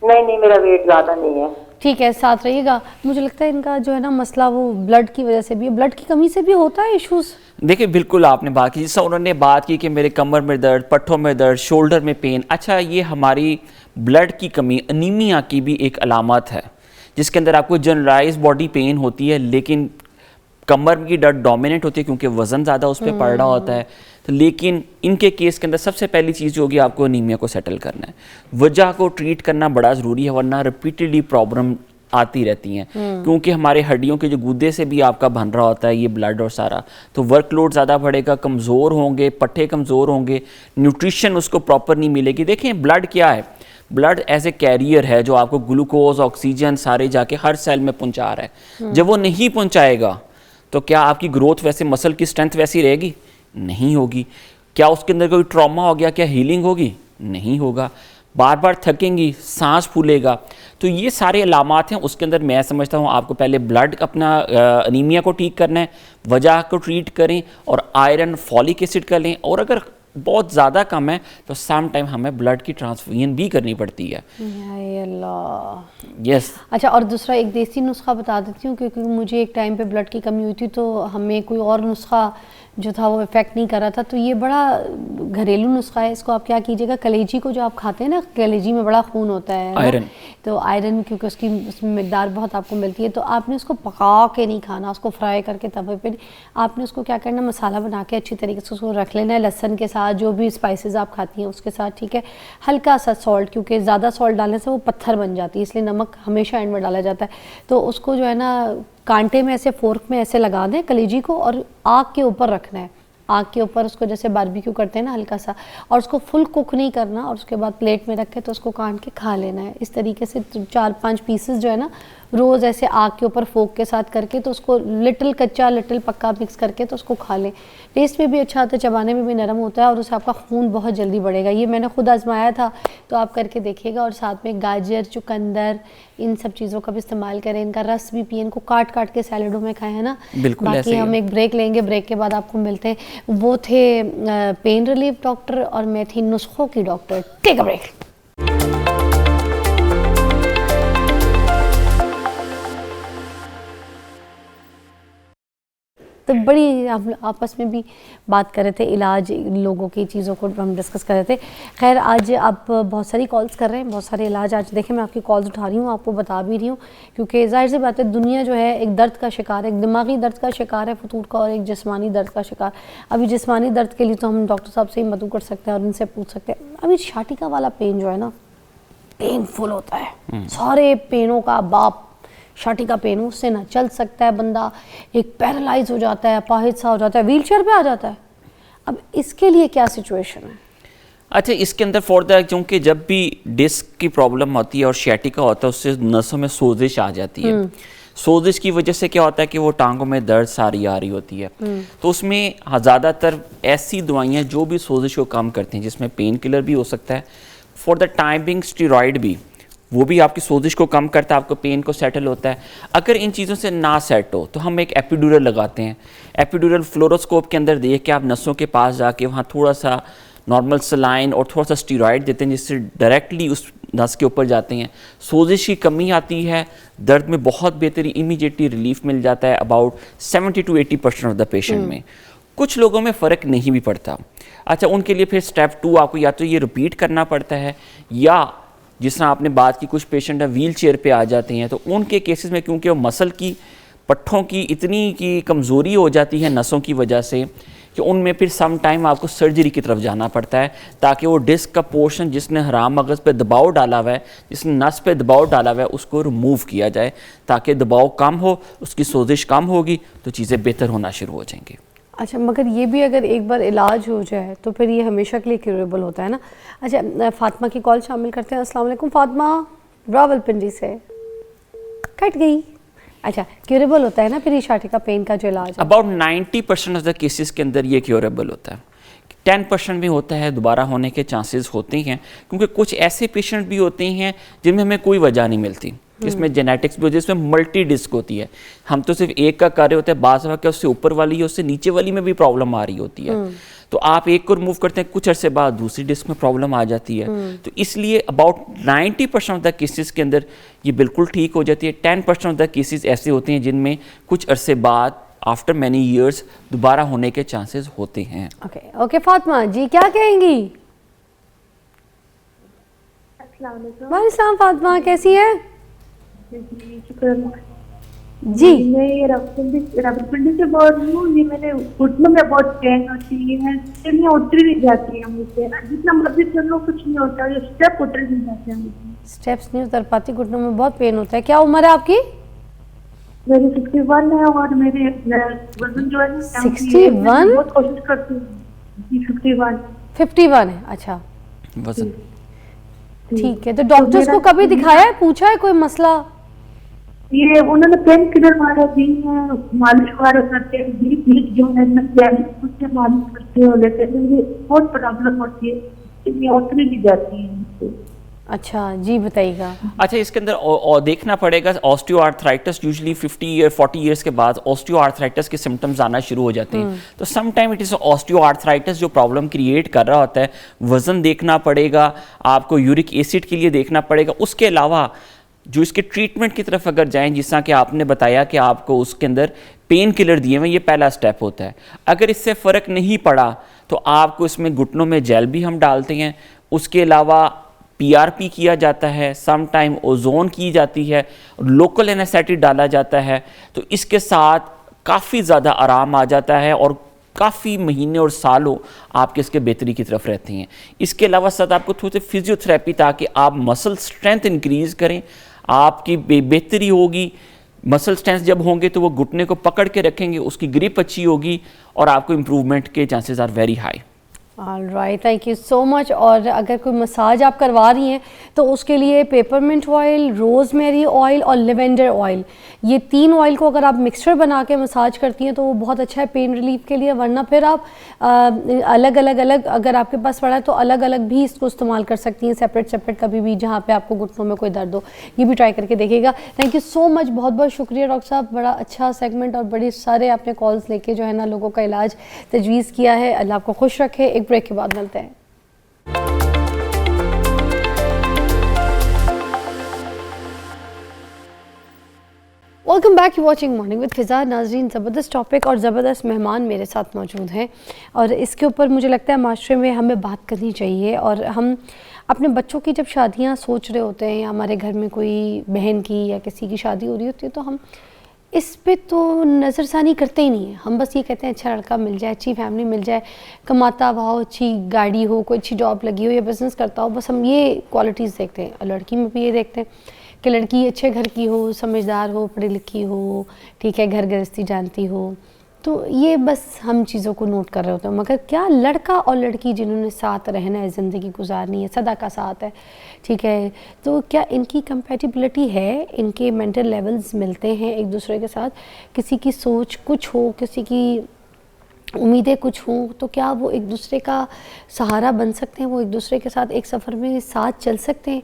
نہیں میرا ویٹ زیادہ نہیں ہے. ٹھیک ہے، ساتھ رہیے گا. مجھے لگتا ہے ان کا جو ہے نا مسئلہ وہ بلڈ کی وجہ سے بھی ہے، بلڈ کی کمی سے بھی ہوتا ہے ایشوز. دیکھیں بالکل آپ نے بات کی، جس طرح انہوں نے بات کی کہ میرے کمر میں درد، پٹھوں میں درد، شولڈر میں پین. اچھا، یہ ہماری بلڈ کی کمی، انیمیا کی بھی ایک علامت ہے، جس کے اندر آپ کو جنرلائز باڈی پین ہوتی ہے، لیکن کمر کی درد ڈومینیٹ ہوتی ہے کیونکہ وزن زیادہ اس پہ پڑ رہا ہوتا ہے. لیکن ان کے کیس کے اندر سب سے پہلی چیز جو ہوگی آپ کو انیمیا کو سیٹل کرنا ہے. وجہ کو ٹریٹ کرنا بڑا ضروری ہے، ورنہ ریپیٹڈلی پرابلم آتی رہتی ہیں. کیونکہ ہمارے ہڈیوں کے جو گودے سے بھی آپ کا بن رہا ہوتا ہے یہ بلڈ اور سارا، تو ورک لوڈ زیادہ بڑھے گا، کمزور ہوں گے، پٹھے کمزور ہوں گے، نیوٹریشن اس کو پراپر نہیں ملے گی. دیکھیں بلڈ کیا ہے، بلڈ ایز اے کیریئر ہے جو آپ کو گلوکوز، آکسیجن سارے جا کے ہر سیل میں پہنچا رہا ہے. جب وہ نہیں پہنچائے گا تو کیا آپ کی گروتھ ویسے، مسل کی اسٹرینتھ ویسی رہے گی؟ نہیں ہوگی. کیا اس کے اندر کوئی ٹراما ہو گیا، کیا ہیلنگ ہوگی؟ نہیں ہوگا. بار بار تھکیں گی، سانس پھولے گا. تو یہ سارے علامات ہیں. اس کے اندر میں سمجھتا ہوں آپ کو پہلے بلڈ اپنا انیمیا کو ٹھیک کرنا ہے، وجہ کو ٹریٹ کریں، اور آئرن، فولک ایسڈ کر لیں. اور اگر بہت زیادہ کم ہے تو سم ٹائم ہمیں بلڈ کی ٹرانسفیوژن بھی کرنی پڑتی ہے. یا اللہ. یس. اچھا، اور دوسرا ایک دیسی نسخہ بتا دیتی ہوں، کیونکہ مجھے ایک ٹائم پہ بلڈ کی کمی ہوئی تھی تو ہمیں کوئی اور نسخہ جو تھا وہ افیکٹ نہیں کر رہا تھا. تو یہ بڑا گھریلو نسخہ ہے. اس کو آپ کیا کیجیے گا، کلیجی کو جو آپ کھاتے ہیں نا، کلیجی میں بڑا خون ہوتا ہے، آئرن. تو آئرن کیونکہ اس میں مقدار بہت آپ کو ملتی ہے، تو آپ نے اس کو پکا کے نہیں کھانا، اس کو فرائی کر کے توے پہ. آپ نے اس کو کیا کرنا، مسالہ بنا کے اچھی طریقے سے اس کو رکھ لینا ہے، لہسن کے ساتھ، جو بھی اسپائسز آپ کھاتی ہیں اس کے ساتھ. ٹھیک ہے، ہلکا سا سالٹ، کیونکہ زیادہ سالٹ ڈالنے سے وہ پتھر بن جاتی ہے، اس لیے نمک ہمیشہ اینڈ میں ڈالا جاتا ہے. تو اس کو جو ہے نا کانٹے میں ایسے فورک میں ایسے لگا دیں کلیجی کو، اور آگ کے اوپر رکھنا ہے. آگ کے اوپر اس کو جیسے باربیکیو کرتے ہیں نا ہلکا سا، اور اس کو فل کوک نہیں کرنا، اور اس کے بعد پلیٹ میں رکھ کے تو اس کو کاٹ کے کھا لینا ہے. اس طریقے سے 4-5 پیسز جو ہے نا روز ایسے آگ کے اوپر فوک کے ساتھ کر کے، تو اس کو لٹل کچا لٹل پکا مکس کر کے تو اس کو کھا لیں. ٹیسٹ میں بھی اچھا ہوتا ہے، چبانے میں بھی نرم ہوتا ہے، اور اس سے آپ کا خون بہت جلدی بڑھے گا. یہ میں نے خود آزمایا تھا، تو آپ کر کے دیکھیے گا. اور ساتھ میں گاجر، چقندر، ان سب چیزوں کا بھی استعمال کریں. ان کا رس بھی پئیں، ان کو کاٹ کاٹ کے سیلڈوں میں کھائیں، ہے نا. باقی ہم ایک بریک لیں گے، بریک کے بعد آپ کو ملتے ہیں. وہ تھے پین ریلیف ڈاکٹر اور میں تھی نسخوں کی ڈاکٹر. Take a break. تو بڑی ہم آپس میں بھی بات کر رہے تھے، علاج لوگوں کی چیزوں کو ہم ڈسکس کر رہے تھے. خیر آج آپ بہت ساری کالز کر رہے ہیں، بہت سارے علاج. آج دیکھیں میں آپ کی کالز اٹھا رہی ہوں، آپ کو بتا بھی رہی ہوں، کیونکہ ظاہر سی بات ہے دنیا جو ہے ایک درد کا شکار ہے، ایک دماغی درد کا شکار ہے فطور کا، اور ایک جسمانی درد کا شکار. ابھی جسمانی درد کے لیے تو ہم ڈاکٹر صاحب سے ہی مدعو کر سکتے ہیں اور ان سے پوچھ سکتے ہیں. ابھی شاٹکا والا پین جو ہے نا، پین فل ہوتا ہے، سارے پینوں کا باپ شاٹکا پین. اس سے نہ چل سکتا ہے بندہ، ایک پیرالائز ہو جاتا ہے، اپاہج سا ہو جاتا ہے، ویل چیئر پہ آ جاتا ہے. اب اس کے لیے کیا سچویشن ہے؟ اچھا اس کے اندر کیونکہ جب بھی ڈسک کی پرابلم ہوتی ہے اور شیٹکا ہوتا ہے، اس سے نسوں میں سوزش آ جاتی ہے. سوزش کی وجہ سے کیا ہوتا ہے کہ وہ ٹانگوں میں درد ساری آ رہی ہوتی ہے. تو اس میں زیادہ تر ایسی دوائیاں جو بھی سوزش کو کم کرتی ہیں، جس میں پین کلر بھی ہو سکتا ہے، فار دا ٹائمنگ اسٹیرائڈ بھی، وہ بھی آپ کی سوزش کو کم کرتا ہے، آپ کو پین کو سیٹل ہوتا ہے. اگر ان چیزوں سے نہ سیٹ ہو تو ہم ایک ایپیڈورل لگاتے ہیں. ایپیڈورل فلوروسکوپ کے اندر دیکھ کے آپ نسوں کے پاس جا کے وہاں تھوڑا سا نارمل سلائن اور تھوڑا سا اسٹیرائڈ دیتے ہیں، جس سے ڈائریکٹلی اس نس کے اوپر جاتے ہیں. سوزش کی کمی آتی ہے، درد میں بہت بہتری، امیجیٹلی ریلیف مل جاتا ہے about 70 to 80% of the patient میں. کچھ لوگوں میں فرق نہیں بھی پڑتا. اچھا ان کے لیے پھر اسٹیپ 2 آپ کو یا تو یہ رپیٹ کرنا پڑتا ہے، یا جس طرح آپ نے بات کی کچھ پیشنٹ ویل چیئر پہ آ جاتے ہیں، تو ان کے کیسز میں کیونکہ وہ مسل کی پٹھوں کی اتنی کی کمزوری ہو جاتی ہے نسوں کی وجہ سے، کہ ان میں پھر سم ٹائم آپ کو سرجری کی طرف جانا پڑتا ہے، تاکہ وہ ڈسک کا پورشن جس نے حرام مغز پہ دباؤ ڈالا ہوا ہے، جس نے نس پہ دباؤ ڈالا ہوا ہے، اس کو ریموو کیا جائے، تاکہ دباؤ کم ہو، اس کی سوزش کم ہوگی تو چیزیں بہتر ہونا شروع ہو جائیں گی. اچھا مگر یہ بھی اگر ایک بار علاج ہو جائے تو پھر یہ ہمیشہ کے لیے کیوریبل ہوتا ہے نا. اچھا فاطمہ کی کال شامل کرتے ہیں. السلام علیکم فاطمہ، راولپنڈی سے کٹ گئی. اچھا کیوریبل ہوتا ہے نا پھر یہ شاٹکا پین کا جو علاج ہے؟ اباؤٹ 90% آف دا کیسز کے اندر یہ کیوریبل ہوتا ہے. 10% بھی ہوتا ہے دوبارہ ہونے کے چانسز ہوتے ہیں، کیونکہ کچھ ایسے پیشنٹ بھی ہوتے ہیں جن میں ہمیں کوئی وجہ نہیں ملتی، جس میں جینیٹکس بھی ہوتی ہے، جس میں ملٹی ڈسک ہوتی ہے. ہم تو صرف ایک کا کر رہے ہوتے ہیں، بعض دفعہ اس سے اوپر والی یا اس سے نیچے والی میں بھی پرابلم آ رہی ہوتی ہے. تو آپ ایک کو ریموو کرتے ہیں، کچھ عرصے بعد دوسری ڈسک میں پرابلم آ جاتی ہے. تو اس لیے اباؤٹ 90% آف دا کیسز کے اندر یہ بالکل ٹھیک ہو جاتی ہے. 10% آف دا کیسز ایسے ہوتے ہیں جن میں کچھ عرصے بعد آفٹر مینی ایئرس دوبارہ ہونے کے چانسز ہوتے ہیں. اوکے فاطمہ جی کیا کہیں گی؟ السلام علیکم. وعلیکم السلام فاطمہ، کیسی ہے؟ شکر اللہ. جی میں یہ راولپنڈی سے بول رہی ہوں. یہ میرے گھٹنوں میں بہت پین ہوتی ہے، چلیاں اتر نہیں جاتی ہیں مجھ سے، جتنا مرضی چلو کچھ نہیں ہوتا، یہ اسٹیپ اتر نہیں جاتے ہیں مجھے. اسٹیپس نہیں اتر پاتی، گھٹنوں میں بہت پین ہوتا ہے. کیا عمر ہے آپ کی؟ میری 61 ہے اور میرے وزن جو ہے 61 بہت کوشش کرتی ہوں. جی 51 ہے. اچھا وزن ٹھیک ہے. تو ڈاکٹرز کو کبھی دکھایا ہے، پوچھا ہے کوئی مسئلہ؟ یہ انہوں نے پین کلر وغیرہ دی ہیں، مالش وغیرہ کرتے ہیں، بیچ جو ہے اس سے مالش کرتے ہو لیتے ہیں. مجھے بہت پرابلم ہوتی ہے، یہ اتری نہیں جاتی ہیں مجھ سے. اچھا جی بتائیے گا. اچھا اس کے اندر دیکھنا پڑے گا آسٹیو آرتھرائٹس یوزلی 40 ایئرس کے بعد آسٹیو آرتھرائٹس کے سمٹمز آنا شروع ہو جاتے ہیں. تو some time it is osteo arthritis جو پرابلم کریٹ کر رہا ہوتا ہے. وزن دیکھنا پڑے گا آپ کو، یورک ایسڈ کے لیے دیکھنا پڑے گا. اس کے علاوہ جو اس کے ٹریٹمنٹ کی طرف اگر جائیں، جس طرح کہ آپ نے بتایا کہ آپ کو اس کے اندر پین کلر دیے ہوئے، یہ پہلا سٹیپ ہوتا ہے. اگر اس سے فرق نہیں پڑا تو آپ کو اس میں گھٹنوں میں جیل بھی ہم ڈالتے ہیں. اس کے علاوہ PRP کیا جاتا ہے، سم ٹائم اوزون کی جاتی ہے، لوکل اینیسیٹک ڈالا جاتا ہے. تو اس کے ساتھ کافی زیادہ آرام آ جاتا ہے اور کافی مہینے اور سالوں آپ کے اس کے بہتری کی طرف رہتے ہیں. اس کے علاوہ ساتھ آپ کو تھوڑی سی فزیوتھراپی، تاکہ آپ مسل اسٹرینتھ انکریز کریں، آپ کی بہتری ہوگی. مسل اسٹرینتھ جب ہوں گے تو وہ گھٹنے کو پکڑ کے رکھیں گے، اس کی گرپ اچھی ہوگی اور آپ کو امپروومنٹ کے chances are very high. All right, thank you so much. اور اگر کوئی مساج آپ کروا رہی ہیں تو اس کے لیے پیپرمنٹ آئل، روز میری آئل اور لیوینڈر آئل، یہ 3 آئل کو اگر آپ مکسچر بنا کے مساج کرتی ہیں تو وہ بہت اچھا ہے پین ریلیف کے لیے. ورنہ پھر آپ الگ اگر آپ کے پاس پڑا ہے تو الگ الگ بھی اس کو استعمال کر سکتی ہیں، سیپریٹ کبھی بھی جہاں پہ آپ کو گھٹنوں میں کوئی درد ہو. یہ بھی ٹرائی کر کے دیکھیے گا. تھینک یو سو مچ، بہت بہت شکریہ ڈاکٹر صاحب. بڑا اچھا سیگمنٹ اور بڑے سارے آپ نے کالز لے کے جو ہے نا لوگوں کا علاج تجویز کیا ہے. اللہ آپ کو خوش رکھے. ایک بریک کے بعد ملتے ہیں. Welcome back, you watching morning with Fiza. ناظرین، زبردست ٹاپک اور زبردست مہمان میرے ساتھ موجود ہیں، اور اس کے اوپر مجھے لگتا ہے معاشرے میں ہمیں بات کرنی چاہیے. اور ہم اپنے بچوں کی جب شادیاں سوچ رہے ہوتے ہیں، یا ہمارے گھر میں کوئی بہن کی یا کسی کی شادی ہو رہی ہوتی ہے، تو ہم اس پہ تو نظر ثانی کرتے ہی نہیں ہیں. ہم بس یہ کہتے ہیں اچھا لڑکا مل جائے، اچھی فیملی مل جائے، کماتا ہوا ہو، اچھی گاڑی ہو، کوئی اچھی جاب لگی ہو یا بزنس کرتا ہو. بس ہم یہ کوالٹیز دیکھتے ہیں. لڑکی میں بھی یہ دیکھتے ہیں کہ لڑکی اچھے گھر کی ہو، سمجھدار ہو، پڑھی لکھی ہو، ٹھیک ہے، گھر گرہستی جانتی ہو. تو یہ بس ہم چیزوں کو نوٹ کر رہے ہوتے ہیں. مگر کیا لڑکا اور لڑکی جنہوں نے ساتھ رہنا ہے، زندگی گزارنی ہے، سدا کا ساتھ ہے، ٹھیک ہے، تو کیا ان کی کمپیٹیبلٹی ہے؟ ان کے مینٹل لیولز ملتے ہیں ایک دوسرے کے ساتھ؟ کسی کی سوچ کچھ ہو، کسی کی امیدیں کچھ ہوں، تو کیا وہ ایک دوسرے کا سہارا بن سکتے ہیں؟ وہ ایک دوسرے کے ساتھ ایک سفر میں ساتھ چل سکتے ہیں؟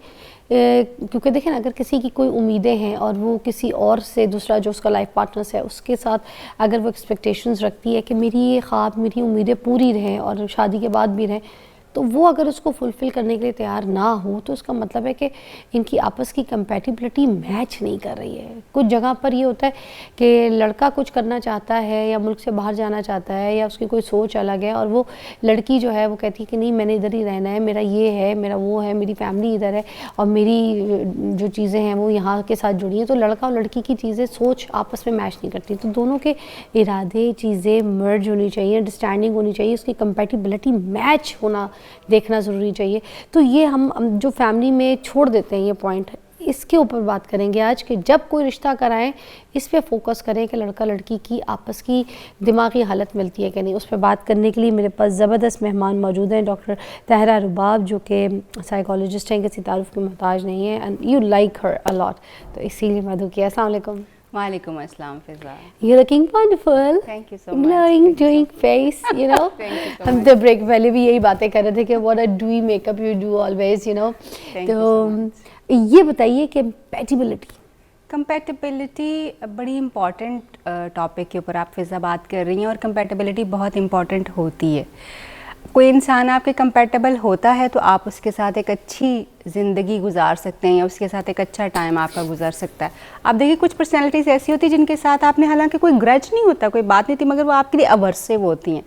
کیونکہ دیکھیں نا، اگر کسی کی کوئی امیدیں ہیں اور وہ کسی اور سے، دوسرا جو اس کا لائف پارٹنرس ہے، اس کے ساتھ اگر وہ ایکسپیکٹیشنز رکھتی ہے کہ میری یہ خواب، میری امیدیں پوری رہیں اور شادی کے بعد بھی رہیں، تو وہ اگر اس کو فلفل کرنے کے لیے تیار نہ ہو، تو اس کا مطلب ہے کہ ان کی آپس کی کمپیٹیبلٹی میچ نہیں کر رہی ہے. کچھ جگہ پر یہ ہوتا ہے کہ لڑکا کچھ کرنا چاہتا ہے یا ملک سے باہر جانا چاہتا ہے، یا اس کی کوئی سوچ الگ ہے، اور وہ لڑکی جو ہے وہ کہتی ہے کہ نہیں، میں نے ادھر ہی رہنا ہے، میرا یہ ہے، میرا وہ ہے، میری فیملی ادھر ہے، اور میری جو چیزیں ہیں وہ یہاں کے ساتھ جڑی ہیں. تو لڑکا اور لڑکی کی چیزیں، سوچ آپس میں میچ نہیں کرتی. تو دونوں کے ارادے، چیزیں مرج ہونی چاہیے، انڈرسٹینڈنگ ہونی چاہیے، اس کی کمپیٹیبلٹی میچ ہونا دیکھنا ضروری چاہیے. تو یہ ہم جو فیملی میں چھوڑ دیتے ہیں یہ پوائنٹ، اس کے اوپر بات کریں گے آج، کہ جب کوئی رشتہ کرائیں اس پہ فوکس کریں کہ لڑکا لڑکی کی آپس کی دماغی حالت ملتی ہے کہ نہیں. اس پہ بات کرنے کے لیے میرے پاس زبردست مہمان موجود ہیں. ڈاکٹر طاہرہ رباب، جو کہ سائیکالوجسٹ ہیں، کسی تعارف کی محتاج نہیں ہیں، اینڈ یو لائک ہر اے لاٹ. تو اسی لیے مدعو کیا. السلام علیکم. وعلیکم السلام فضا. You're looking wonderful. Thank you so much. Glowing, doing face, you know. Thank you so ہم much. تو بریک پہلے بھی یہی باتیں کر رہے تھے کہ what a dewy makeup you do always, you know. Thank you تو so much. یہ بتائیے کہ کمپیٹیبلٹی بڑی امپورٹنٹ ٹاپک کے اوپر آپ فضا بات کر رہی ہیں، اور کمپیٹیبلٹی بہت امپورٹنٹ ہوتی ہے. کوئی انسان آپ کے کمپیٹیبل ہوتا ہے تو آپ اس کے ساتھ ایک اچھی زندگی گزار سکتے ہیں، یا اس کے ساتھ ایک اچھا ٹائم آپ کا گزر سکتا ہے. آپ دیکھیے کچھ پرسنالٹیز ایسی ہوتی ہیں جن کے ساتھ آپ نے حالانکہ کوئی گرج نہیں ہوتا، کوئی بات نہیں تھی، مگر وہ آپ کے لیے اورسیو ہوتی ہیں.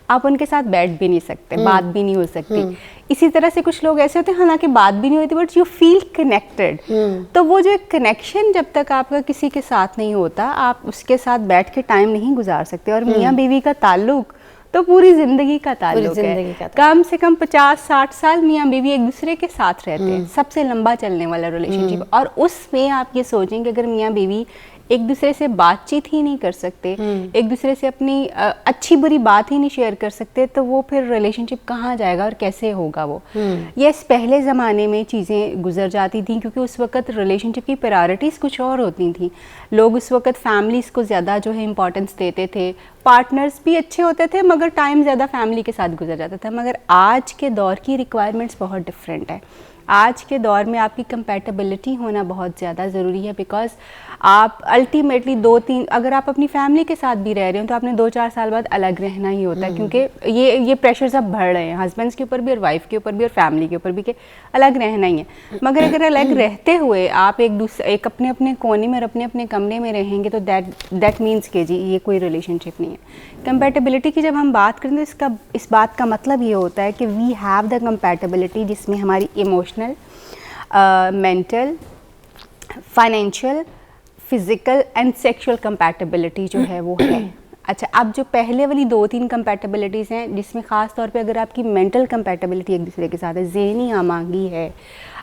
آپ ان کے ساتھ بیٹھ بھی نہیں سکتے، بات بھی نہیں ہو سکتی. اسی طرح سے کچھ لوگ ایسے ہوتے ہیں حالانکہ بات بھی نہیں ہوتی، بٹ یو فیل کنیکٹڈ. تو وہ جو ایک کنیکشن جب تک آپ کا کسی کے ساتھ نہیں ہوتا، آپ اس کے ساتھ بیٹھ کے ٹائم نہیں گزار سکتے. اور میاں بیوی کا تعلق تو پوری زندگی کا تعلق ہے. کم سے کم 50-60 سال میاں بیوی ایک دوسرے کے ساتھ رہتے ہیں. سب سے لمبا چلنے والا ریلیشن شپ. اور اس میں آپ یہ سوچیں کہ اگر میاں بیوی ایک دوسرے سے بات چیت ہی نہیں کر سکتے، ایک دوسرے سے اپنی اچھی بری بات ہی نہیں شیئر کر سکتے، تو وہ پھر ریلیشن شپ کہاں جائے گا اور کیسے ہوگا وہ. یس، پہلے زمانے میں چیزیں گزر جاتی تھیں کیونکہ اس وقت ریلیشن شپ کی پرائرٹیز کچھ اور ہوتی تھیں. لوگ اس وقت فیملیز کو زیادہ جو ہے امپورٹنس دیتے تھے. پارٹنرز بھی اچھے ہوتے تھے مگر ٹائم زیادہ فیملی کے ساتھ گزر جاتا تھا. مگر آج کے دور کی ریکوائرمنٹس بہت ڈفرینٹ ہے. آج کے دور میں آپ کی کمپیٹیبلٹی ہونا بہت زیادہ ضروری ہے، بیکاز آپ الٹیمیٹلی 2-3 اگر آپ اپنی فیملی کے ساتھ بھی رہ رہے ہوں تو آپ نے 2-4 سال بعد الگ رہنا ہی ہوتا ہے، کیونکہ یہ پریشرز اب بڑھ رہے ہیں ہسبینڈس کے اوپر بھی اور وائف کے اوپر بھی اور فیملی کے اوپر بھی، کہ الگ رہنا ہی ہے. مگر اگر الگ رہتے ہوئے آپ ایک اپنے اپنے کونے میں اور اپنے اپنے کمرے میں رہیں گے تو دیٹ مینس کہ جی یہ کوئی ریلیشن شپ نہیں ہے. کمپیٹیبلٹی کی جب ہم بات کریں تو اس بات کا مطلب یہ ہوتا ہے کہ وی ہیو دا کمپیٹیبلٹی جس میں ہماری emotional, mental, financial, physical and sexual compatibility جو ہے وہ ہے. اچھا، اب جو پہلے والی 2-3 کمپیٹیبلٹیز ہیں جس میں خاص طور پہ اگر آپ کی مینٹل کمپیٹیبلٹی ایک دوسرے کے ساتھ ہے، ذہنی ہم آہنگی ہے،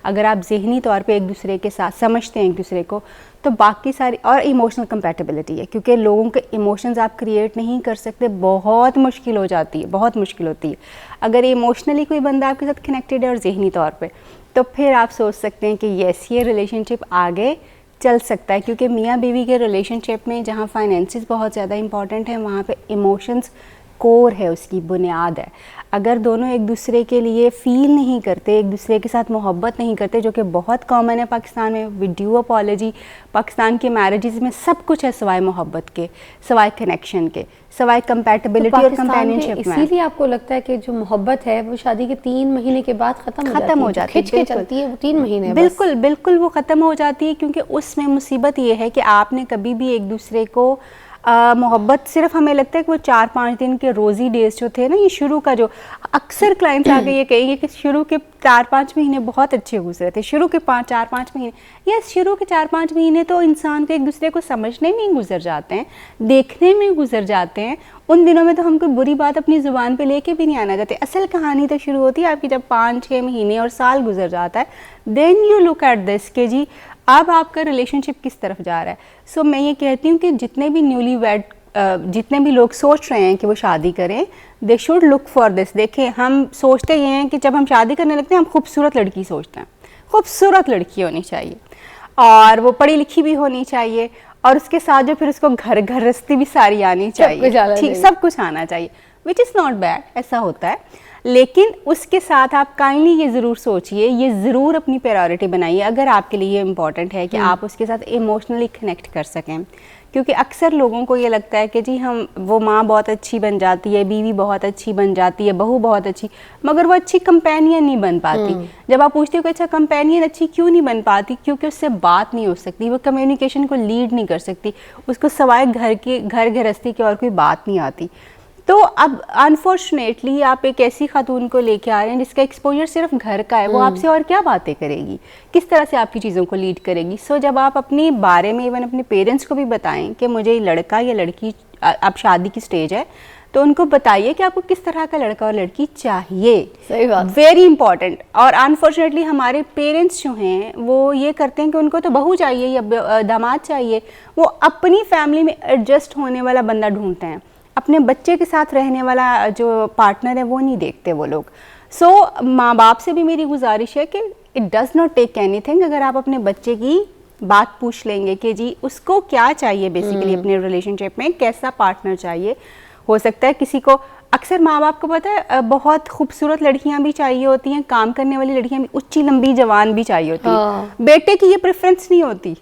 اگر آپ ذہنی طور پہ ایک دوسرے کے ساتھ سمجھتے ہیں ایک دوسرے کو، تو باقی ساری، اور ایموشنل کمپیٹیبلٹی ہے کیونکہ لوگوں کے ایموشنز آپ کریٹ نہیں کر سکتے، بہت مشکل ہو جاتی ہے، بہت مشکل ہوتی ہے. اگر ایموشنلی کوئی بندہ آپ کے ساتھ کنیکٹڈ ہے اور ذہنی طور پہ، تو پھر آپ سوچ سکتے ہیں کہ یس، یہ ریلیشن شپ آگے چل سکتا ہے. کیونکہ میاں بیوی کے ریلیشن شپ میں جہاں فائنینسز بہت زیادہ امپورٹنٹ ہیں، وہاں پہ ایموشنز کور ہے, اس کی بنیاد ہے. اگر دونوں ایک دوسرے کے لیے فیل نہیں کرتے, ایک دوسرے کے ساتھ محبت نہیں کرتے, جو کہ بہت کامن ہے پاکستان میں, ود ڈیو اپالوجی, پاکستان کے میرجز میں سب کچھ ہے سوائے محبت کے, سوائے کنیکشن کے, سوائے کمپیٹیبلٹی اور کمپینینشپ میں. اسی لیے آپ کو لگتا ہے کہ جو محبت ہے وہ شادی کے 3 مہینے کے بعد ختم ہو جاتی ہے, کھچ کے چلتی ہے وہ 3 مہینے. بالکل بالکل وہ ختم ہو جاتی ہے, کیونکہ اس میں مصیبت یہ ہے کہ آپ نے کبھی بھی ایک دوسرے کو محبت, صرف ہمیں لگتا ہے کہ وہ 4-5 دن کے روزی ڈیز جو تھے نا, یہ شروع کا جو اکثر کلائنٹس آ کے یہ کہیں گے کہ شروع کے 4-5 مہینے بہت اچھے گزرے تھے, شروع کے 4-5 مہینے, یس شروع کے 4-5 مہینے تو انسان کو ایک دوسرے کو سمجھنے میں ہی گزر جاتے ہیں, دیکھنے میں گزر جاتے ہیں. ان دنوں میں تو ہم کوئی بری بات اپنی زبان پہ لے کے بھی نہیں آنا چاہتے. اصل کہانی تو شروع ہوتی ہے آپ کی جب 5-6 مہینے اور سال گزر جاتا ہے. Then you look at this کہ جی اب آپ کا ریلیشن شپ کس طرف جا رہا ہے. سو میں یہ کہتی ہوں کہ جتنے بھی نیولی ویڈ, جتنے بھی لوگ سوچ رہے ہیں کہ وہ شادی کریں, they should look for this. دیکھیں ہم سوچتے یہ ہیں کہ جب ہم شادی کرنے لگتے ہیں ہم خوبصورت لڑکی سوچتے ہیں, خوبصورت لڑکی ہونی چاہیے اور وہ پڑھی لکھی بھی ہونی چاہیے, اور اس کے ساتھ جو پھر اس کو گھر رستی بھی ساری آنی چاہیے, ٹھیک, سب کچھ آنا چاہیے, وچ از ناٹ بیڈ, ایسا ہوتا ہے. لیکن اس کے ساتھ آپ کائنڈلی یہ ضرور سوچئے, یہ ضرور اپنی پرائیورٹی بنائیے اگر آپ کے لیے یہ امپورٹنٹ ہے کہ آپ اس کے ساتھ ایموشنلی کنیکٹ کر سکیں. کیونکہ اکثر لوگوں کو یہ لگتا ہے کہ جی وہ ماں بہت اچھی بن جاتی ہے, بیوی بہت اچھی بن جاتی ہے, بہو بہت اچھی, مگر وہ اچھی کمپینین نہیں بن پاتی. جب آپ پوچھتے ہو کہ اچھا کمپینین اچھی کیوں نہیں بن پاتی, کیونکہ اس سے بات نہیں ہو سکتی, وہ کمیونیکیشن کو لیڈ نہیں کر سکتی, اس کو سوائے گھر گھرستی کی اور کوئی بات نہیں آتی. تو اب انفارچونیٹلی آپ ایک ایسی خاتون کو لے کے آ رہے ہیں جس کا ایکسپوجر صرف گھر کا ہے, وہ آپ سے اور کیا باتیں کرے گی, کس طرح سے آپ کی چیزوں کو لیڈ کرے گی. سو جب آپ اپنے بارے میں ایون اپنے پیرنٹس کو بھی بتائیں کہ مجھے لڑکا یا لڑکی, اب شادی کی سٹیج ہے, تو ان کو بتائیے کہ آپ کو کس طرح کا لڑکا اور لڑکی چاہیے. صحیح بات, ویری امپورٹنٹ. اور انفارچونیٹلی ہمارے پیرنٹس جو ہیں وہ یہ کرتے ہیں کہ ان کو تو بہو چاہیے یا داماد چاہیے, وہ اپنی فیملی میں ایڈجسٹ ہونے والا بندہ ڈھونڈتے ہیں, اپنے بچے کے ساتھ رہنے والا جو پارٹنر ہے وہ نہیں دیکھتے وہ لوگ. سو ماں باپ سے بھی میری گزارش ہے کہ it does not take any thing, اگر آپ اپنے بچے کی بات پوچھ لیں گے کہ جی اس کو کیا چاہیے بیسیکلی اپنے ریلیشن شپ میں, کیسا پارٹنر چاہیے. ہو سکتا ہے کسی کو, اکثر ماں باپ کو پتہ ہے بہت خوبصورت لڑکیاں بھی چاہیے ہوتی ہیں, کام کرنے والی لڑکیاں بھی, اونچی لمبی جوان بھی چاہیے ہوتی ہیں. بیٹے کی یہ پریفرنس نہیں ہوتی,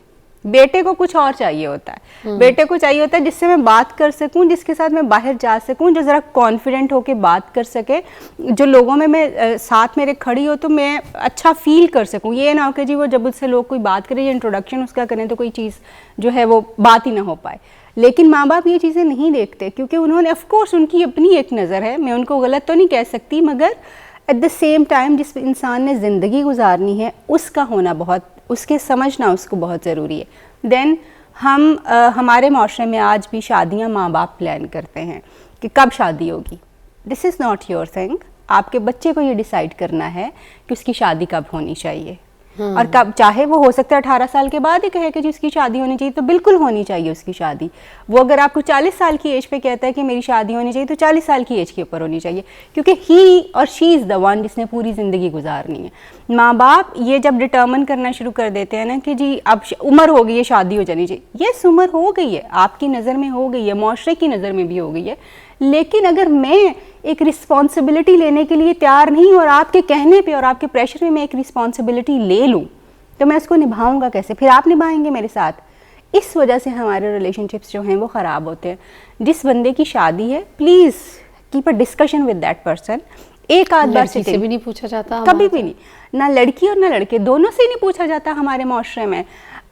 بیٹے کو کچھ اور چاہیے ہوتا ہے. بیٹے کو چاہیے ہوتا ہے جس سے میں بات کر سکوں, جس کے ساتھ میں باہر جا سکوں, جو ذرا کانفیڈنٹ ہو کے بات کر سکے, جو لوگوں میں ساتھ میرے کھڑی ہو تو میں اچھا فیل کر سکوں. یہ نہ ہو کہ جی وہ جب اس سے لوگ کوئی بات کرے یا انٹروڈکشن اس کا کریں تو کوئی چیز جو ہے وہ بات ہی نہ ہو پائے. لیکن ماں باپ یہ چیزیں نہیں دیکھتے, کیونکہ انہوں نے آف کورس ان کی اپنی ایک نظر ہے, میں ان کو غلط تو نہیں کہہ سکتی, مگر ایٹ دا سیم ٹائم جس انسان نے زندگی گزارنی ہے اس کا ہونا بہت, اس کے سمجھنا اس کو بہت ضروری ہے. دین ہمارے معاشرے میں آج بھی شادیاں ماں باپ پلان کرتے ہیں کہ کب شادی ہوگی. دس از ناٹ یور تھنگ. آپ کے بچے کو یہ ڈیسائیڈ کرنا ہے کہ اس کی شادی کب ہونی چاہیے, اور کب, چاہے وہ ہو سکتا ہے 18 سال کے بعد ہی کہے کہ جی اس کی شادی ہونی چاہیے, تو بالکل ہونی چاہیے اس کی شادی. وہ اگر آپ کو 40 سال کی ایج پہ کہتا ہے کہ میری شادی ہونی چاہیے, تو 40 سال کی ایج کے اوپر ہونی چاہیے, کیونکہ ہی اور شی از دا ون جس نے پوری زندگی گزارنی ہے. ماں باپ یہ جب ڈٹرمن کرنا شروع کر دیتے ہیں نا کہ جی اب عمر ہو گئی ہے, شادی ہو جانی چاہیے, یس عمر ہو گئی ہے, آپ کی نظر میں ہو گئی ہے, معاشرے کی نظر میں بھی ہو گئی ہے, لیکن اگر میں ایک رسپانسبلٹی لینے کے لیے تیار نہیں, اور آپ کے کہنے پہ اور آپ کے پریشر میں ایک رسپانسبلٹی لے لوں, تو میں اس کو نبھاؤں گا کیسے, پھر آپ نبھائیں گے میرے ساتھ. اس وجہ سے ہمارے ریلیشن شپس جو ہیں وہ خراب ہوتے ہیں. جس بندے کی شادی ہے please keep a discussion with that person. ایک آدھ بار سے بھی نہیں پوچھا جاتا, کبھی بھی نہیں, نہ لڑکی اور نہ لڑکے, دونوں سے ہی نہیں پوچھا جاتا ہمارے معاشرے میں.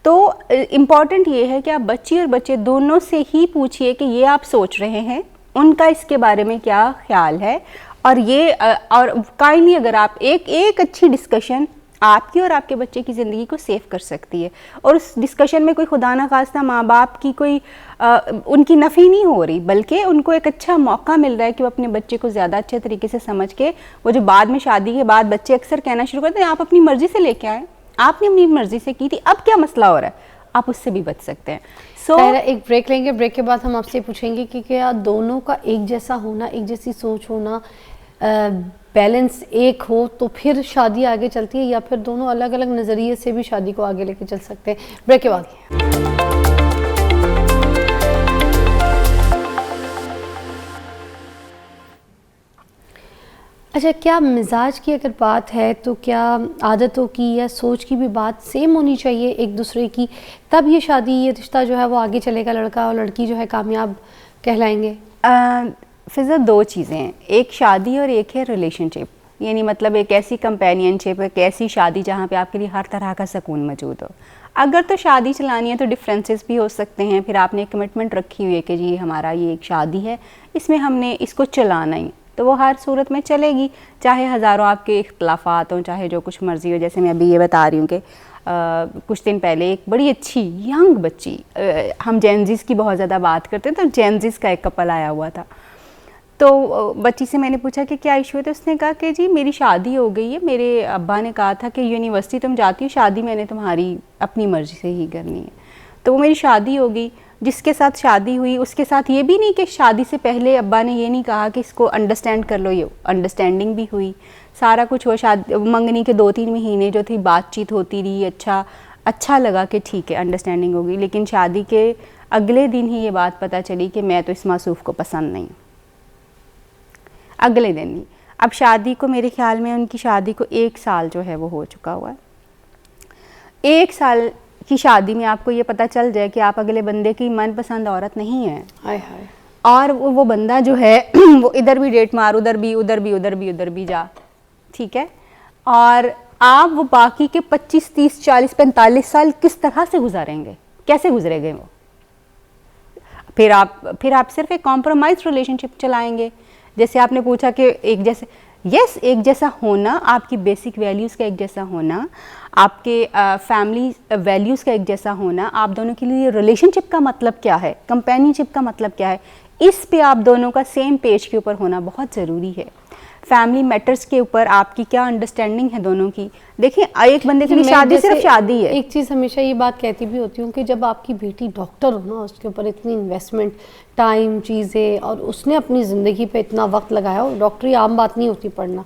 تو امپورٹنٹ یہ ہے کہ آپ بچی اور بچے دونوں سے ہی پوچھئے کہ یہ آپ سوچ رہے ہیں, ان کا اس کے بارے میں کیا خیال ہے, اور یہ اور کائنڈلی اگر آپ ایک اچھی ڈسکشن آپ کی اور آپ کے بچے کی زندگی کو سیو کر سکتی ہے. اور اس ڈسکشن میں کوئی خدا نہ خواستہ ماں باپ کی کوئی ان کی نفی نہیں ہو رہی, بلکہ ان کو ایک اچھا موقع مل رہا ہے کہ وہ اپنے بچے کو زیادہ اچھے طریقے سے سمجھ کے, وہ جو بعد میں شادی کے بعد بچے اکثر کہنا شروع کرتے ہیں آپ اپنی مرضی سے لے کے آئیں, آپ نے اپنی مرضی سے کی تھی, اب کیا مسئلہ ہو رہا ہے, آپ اس سے بھی بچ سکتے ہیں. ایک بریک لیں گے, بریک کے بعد ہم آپ سے پوچھیں گے کہ کیا دونوں کا ایک جیسا ہونا, ایک جیسی سوچ ہونا, بیلنس ایک ہو تو پھر شادی آگے چلتی ہے, یا پھر دونوں الگ الگ نظریے سے بھی شادی کو آگے لے کے چل سکتے ہیں. بریک کے بعد اچھا کیا مزاج کی اگر بات ہے تو کیا عادتوں کی یا سوچ کی بھی بات سیم ہونی چاہیے ایک دوسرے کی، تب یہ شادی یہ رشتہ جو ہے وہ آگے چلے گا، لڑکا اور لڑکی جو ہے کامیاب کہلائیں گے؟ فضا دو چیزیں ہیں، ایک شادی اور ایک ہے ریلیشن شپ، یعنی مطلب ایک ایسی کمپینین شپ، ایک ایسی شادی جہاں پہ آپ کے لیے ہر طرح کا سکون موجود ہو۔ اگر تو شادی چلانی ہے تو ڈفرینسز بھی ہو سکتے ہیں، پھر آپ نے ایک کمٹمنٹ رکھی ہوئی ہے کہ جی ہمارا یہ ایک شادی ہے، اس میں ہم نے اس کو چلانا ہی، تو وہ ہر صورت میں چلے گی، چاہے ہزاروں آپ کے اختلافات ہوں، چاہے جو کچھ مرضی ہو۔ جیسے میں ابھی یہ بتا رہی ہوں کہ کچھ دن پہلے ایک بڑی اچھی ینگ بچی، ہم جینزیز کی بہت زیادہ بات کرتے ہیں، تو جینزیز کا ایک کپل آیا ہوا تھا، تو بچی سے میں نے پوچھا کہ کیا ایشو ہے، تو اس نے کہا کہ جی میری شادی ہو گئی ہے، میرے ابا نے کہا تھا کہ یونیورسٹی تم جاتی ہو، شادی میں نے تمہاری اپنی مرضی سے ہی کرنی ہے، تو وہ میری شادی ہو گئی۔ جس کے ساتھ شادی ہوئی اس کے ساتھ یہ بھی نہیں کہ شادی سے پہلے ابا نے یہ نہیں کہا کہ اس کو انڈرسٹینڈ کر لو، یہ انڈرسٹینڈنگ بھی ہوئی، سارا کچھ ہوا۔ شادی منگنی کے 2-3 مہینے جو تھی بات چیت ہوتی رہی، اچھا لگا کہ ٹھیک ہے انڈرسٹینڈنگ ہوگی، لیکن شادی کے اگلے دن ہی یہ بات پتہ چلی کہ میں تو اس موصوف کو پسند نہیں، اگلے دن ہی۔ اب شادی کو میرے خیال میں ان کی شادی کو 1 سال جو ہے وہ ہو چکا ہوا ہے۔ 1 سال کی شادی میں آپ کو یہ پتہ چل جائے کہ آپ اگلے بندے کی من پسند عورت نہیں ہیں، ہائے ہائے، اور وہ بندہ جو ہے وہ ادھر بھی ڈیٹ مار، ادھر بھی جا، ٹھیک ہے، اور آپ وہ باقی کے 25 30 40 45 سال کس طرح سے گزاریں گے، کیسے گزرے گے وہ؟ پھر آپ صرف ایک کمپرومائز ریلیشن شپ چلائیں گے۔ جیسے آپ نے پوچھا کہ ایک جیسا ہونا، آپ کی بیسک ویلیوز کا ایک جیسا ہونا، آپ کے فیملی ویلیوز کا ایک جیسا ہونا، آپ دونوں کے لیے ریلیشن شپ کا مطلب کیا ہے، کمپینین شپ کا مطلب کیا ہے، اس پہ آپ دونوں کا سیم پیج کے اوپر ہونا بہت ضروری ہے۔ فیملی میٹرز کے اوپر آپ کی کیا انڈرسٹینڈنگ ہے دونوں کی۔ دیکھیں ایک بندے کے لیے شادی صرف شادی ہے۔ ایک چیز ہمیشہ یہ بات کہتی بھی ہوتی ہوں کہ جب آپ کی بیٹی ڈاکٹر ہو نا، اس کے اوپر اتنی انویسٹمنٹ، ٹائم، چیزیں، اور اس نے اپنی زندگی پہ اتنا وقت لگایا ہو، ڈاکٹری عام بات نہیں ہوتی پڑھنا،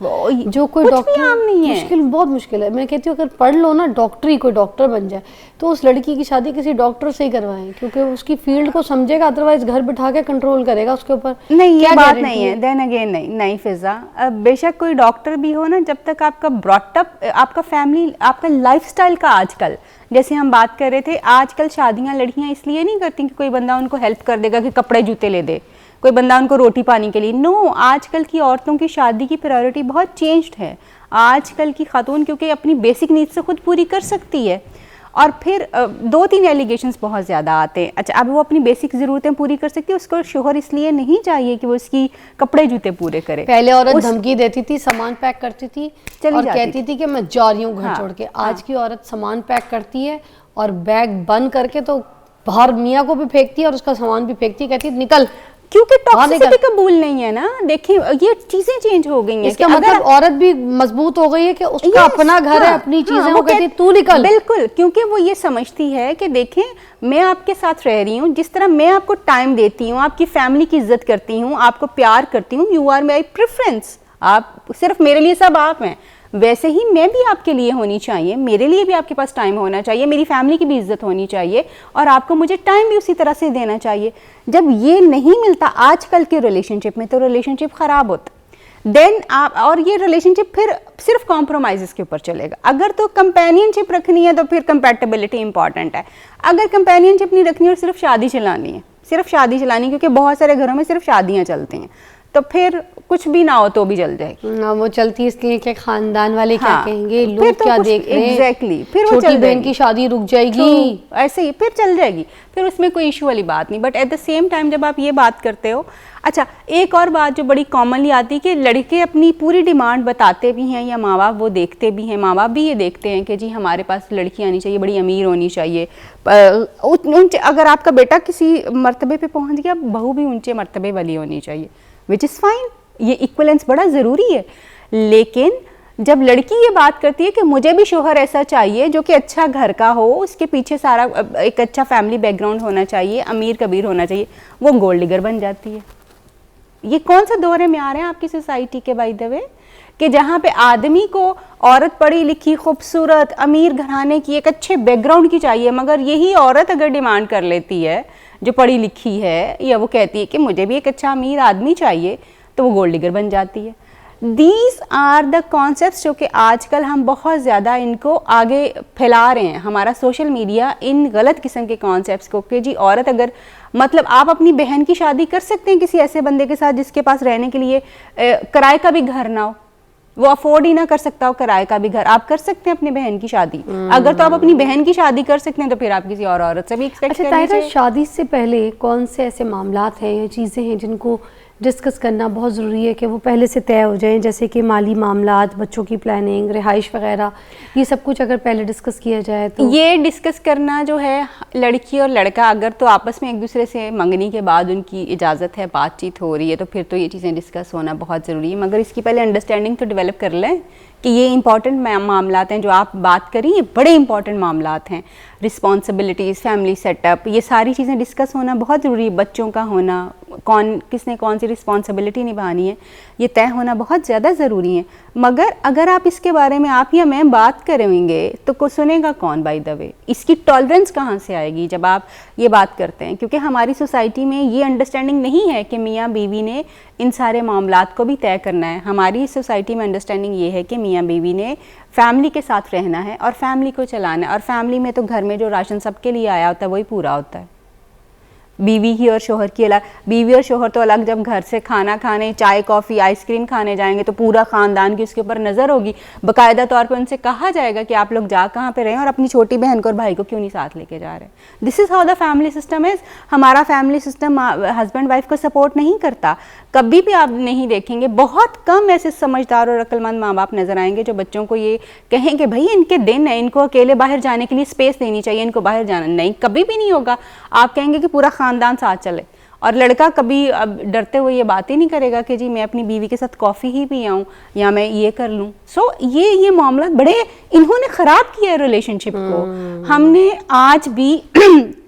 جو کوئی ڈاکٹر عام نہیں ہے، مشکل، بہت مشکل ہے۔ میں کہتی ہوں اگر پڑھ لو نا ڈاکٹری، کوئی ڈاکٹر بن جائے، تو اس لڑکی کی شادی کسی ڈاکٹر سے ہی کروائیں، کیونکہ اس کی فیلڈ کو سمجھے گا، ادروائز گھر بٹھا کے کنٹرول کرے گا اس کے اوپر۔ نہیں یہ بات نہیں ہے، دین اگین نہیں فضا، بے شک کوئی ڈاکٹر بھی ہو نا، جب تک آپ کا براٹ اپ، آپ کا فیملی، آپ کا لائف سٹائل کا، آج کل جیسے ہم بات کر رہے تھے، آج کل شادیاں لڑکیاں اس لیے نہیں کرتی کہ کوئی بندہ ان کو ہیلپ کر دے گا کہ کپڑے جوتے لے دے، کوئی بندہ ان کو روٹی پانی کے لیے، نو، آج کل کی عورتوں کی شادی کی پرائیورٹی بہت چینجڈ ہے۔ آج کل کی خاتون کیونکہ اپنی بیسک نیڈ سے خود پوری کر سکتی ہے، اور پھر 2-3 ایلیگیشنز بہت زیادہ آتے ہیں۔ اچھا اب وہ اپنی بیسک ضرورتیں پوری کر سکتی ہے، اس کو شوہر اس لیے نہیں چاہیے کہ وہ اس کی کپڑے جوتے پورے کرے۔ پہلے عورت دھمکی دیتی تھی، سامان پیک کرتی تھی اور کہتی تھی کہ میں جا رہی ہوں گھر چھوڑ کے۔ آج کی عورت سامان پیک کرتی ہے اور بیگ بند کر کے تو باہر میاں کو بھی پھینکتی ہے اور اس کا سامان بھی پھینکتی ہے، کہتی ہے نکل، کیونکہ ٹاکسیسٹی قبول نہیں ہے نا۔ دیکھیں یہ چیزیں چینج ہو گئی ہیں، اس کا مطلب عورت بھی مضبوط ہو گئی ہے کہ اس کا اپنا گھر ہے، اپنی چیزیں، وہ کہتی ہے تو نکل۔ بالکل، کیونکہ وہ یہ سمجھتی ہے کہ دیکھیں میں آپ کے ساتھ رہ رہی ہوں، جس طرح میں آپ کو ٹائم دیتی ہوں، آپ کی فیملی کی عزت کرتی ہوں، آپ کو پیار کرتی ہوں، یو آر مائی پریفرنس، آپ صرف میرے لیے سب آپ ہیں، ویسے ہی میں بھی آپ کے لیے ہونی چاہیے، میرے لیے بھی آپ کے پاس ٹائم ہونا چاہیے، میری فیملی کی بھی عزت ہونی چاہیے، اور آپ کو مجھے ٹائم بھی اسی طرح سے دینا چاہیے۔ جب یہ نہیں ملتا آج کل کے ریلیشن شپ میں، تو ریلیشن شپ خراب ہوتا، دین آپ، اور یہ ریلیشن شپ پھر صرف کمپرومائزز کے اوپر چلے گا۔ اگر تو کمپینین شپ رکھنی ہے تو پھر کمپیٹیبلٹی امپورٹنٹ ہے، اگر کمپینین شپ نہیں رکھنی اور صرف شادی چلانی ہے، صرف شادی چلانی، کیونکہ بہت سارے گھروں میں صرف شادیاں چلتی ہیں، تو پھر کچھ بھی نہ ہو تو بھی چل جائے گی۔ وہ چلتی اس لیے کہ خاندان والے کیا کہیں گے، لوگ کیا دیکھ رہے ہیں، ایگزیکٹلی، پھر وہ چھوٹی بہن کی شادی رک جائے گی، ایسے ہی پھر چل جائے گی، پھر اس میں کوئی ایشو والی بات نہیں۔ But at the same time جب آپ یہ بات کرتے ہو، اچھا ایک اور بات جو بڑی کامنلی آتی ہے کہ لڑکے اپنی پوری ڈیمانڈ بتاتے بھی ہیں، یا ماں باپ وہ دیکھتے بھی ہیں، ماں باپ بھی یہ دیکھتے ہیں کہ جی ہمارے پاس لڑکی آنی چاہیے، بڑی امیر ہونی چاہیے، اگر آپ کا بیٹا کسی مرتبے پہ پہنچ گیا، بہو بھی اونچے مرتبے والی ہونی چاہیے، وچ از فائن، یہ ایکولنس بڑا ضروری ہے۔ لیکن جب لڑکی یہ بات کرتی ہے کہ مجھے بھی شوہر ایسا چاہیے جو کہ اچھا گھر کا ہو، اس کے پیچھے سارا ایک اچھا فیملی بیک گراؤنڈ ہونا چاہیے، امیر کبیر ہونا چاہیے، وہ گولڈ ڈگر بن جاتی ہے۔ یہ کون سا دورے میں آ رہے ہیں آپ کی سوسائٹی کے بائی دا وے، کہ جہاں پہ آدمی کو عورت پڑھی لکھی، خوبصورت، امیر گھرانے کی، ایک اچھے بیک گراؤنڈ کی چاہیے، مگر یہی عورت اگر ڈیمانڈ کر لیتی ہے جو پڑھی لکھی ہے، یا وہ کہتی ہے کہ مجھے بھی ایک اچھا امیر آدمی چاہیے، تو وہ گولڈ ڈگر بن جاتی ہے۔ دیز آر دا کانسیپٹس جو کہ آج کل ہم بہت زیادہ ان کو آگے پھیلا رہے ہیں. ہمارا سوشل میڈیا ان غلط قسم کے کانسیپٹس کو کہ جی عورت اگر مطلب آپ اپنی بہن کی شادی کر سکتے ہیں کسی ایسے بندے کے ساتھ جس کے پاس رہنے کے لیے کرائے کا بھی گھر نہ ہو, وہ افورڈ ہی نہ کر سکتا ہو کرائے کا بھی گھر, آپ کر سکتے ہیں اپنی بہن کی شادی. اگر تو آپ اپنی بہن کی شادی کر سکتے ہیں تو پھر آپ کسی اور عورت سے بھی ایکسپیکٹ اچھا کریں. طاہرہ, شادی سے پہلے کون سے ایسے معاملات ہیں یا چیزیں ہیں جن کو ڈسکس کرنا بہت ضروری ہے کہ وہ پہلے سے طے ہو جائیں, جیسے کہ مالی معاملات, بچوں کی پلاننگ, رہائش وغیرہ, یہ سب کچھ اگر پہلے ڈسکس کیا جائے تو؟ یہ ڈسکس کرنا جو ہے لڑکی اور لڑکا اگر تو آپس میں ایک دوسرے سے منگنی کے بعد ان کی اجازت ہے, بات چیت ہو رہی ہے, تو پھر تو یہ چیزیں ڈسکس ہونا بہت ضروری ہے. مگر اس کی پہلے انڈرسٹینڈنگ تو ڈیولپ کر لیں کہ یہ امپورٹنٹ معاملات ہیں جو آپ بات کریں, یہ بڑے امپورٹنٹ معاملات ہیں. رسپانسبلٹیز, فیملی سیٹ اپ, یہ ساری چیزیں ڈسکس ہونا بہت ضروری ہے. بچوں کا ہونا, کس نے کون سی رسپانسبلٹی نبھانی ہے, یہ طے ہونا بہت زیادہ ضروری ہے. مگر اگر آپ اس کے بارے میں آپ یا میں بات کریں گے تو کو سنے گا کون؟ بائی دا وے اس کی ٹالرنس کہاں سے آئے گی جب آپ یہ بات کرتے ہیں؟ کیونکہ ہماری سوسائٹی میں یہ انڈرسٹینڈنگ نہیں ہے کہ میاں بیوی نے ان سارے معاملات کو بھی طے کرنا ہے. ہماری سوسائٹی میں انڈرسٹینڈنگ یہ ہے کہ میاں بیوی نے فیملی کے ساتھ رہنا ہے اور فیملی کو چلانا ہے, اور فیملی میں تو گھر میں جو راشن سب کے لیے آیا ہوتا ہے وہی پورا ہوتا ہے. بیوی کی اور شوہر کی الگ, بیوی اور شوہر تو الگ جب گھر سے کھانا کھانے, چائے کافی, آئس کریم کھانے جائیں گے تو پورا خاندان کی اس کے اوپر نظر ہوگی. باقاعدہ طور پہ ان سے کہا جائے گا کہ آپ لوگ جا کہاں پہ رہیں اور اپنی چھوٹی بہن کو اور بھائی کو کیوں نہیں ساتھ لے کے جا رہے. This is how the family system is. ہمارا فیملی سسٹم ہسبینڈ وائف کو سپورٹ نہیں کرتا. کبھی بھی آپ نہیں دیکھیں گے, بہت کم ایسے سمجھدار اور عقل مند ماں باپ نظر آئیں گے جو بچوں کو یہ کہیں کہ بھائی ان کے دن ہیں, ان کو اکیلے باہر جانے کے لیے اسپیس دینی چاہیے, ان کو باہر جانا نہیں. کبھی بھی نہیں ہوگا. آپ کہیں گے کہ پورا خاندان ساتھ چلے, اور لڑکا کبھی اب ڈرتے ہوئے یہ بات ہی نہیں کرے گا کہ جی میں اپنی بیوی کے ساتھ کافی ہی پی آؤں یا میں یہ کر لوں. سو یہ معاملات بڑے انہوں نے خراب کیا ہے ریلیشن شپ کو. ہم نے آج بھی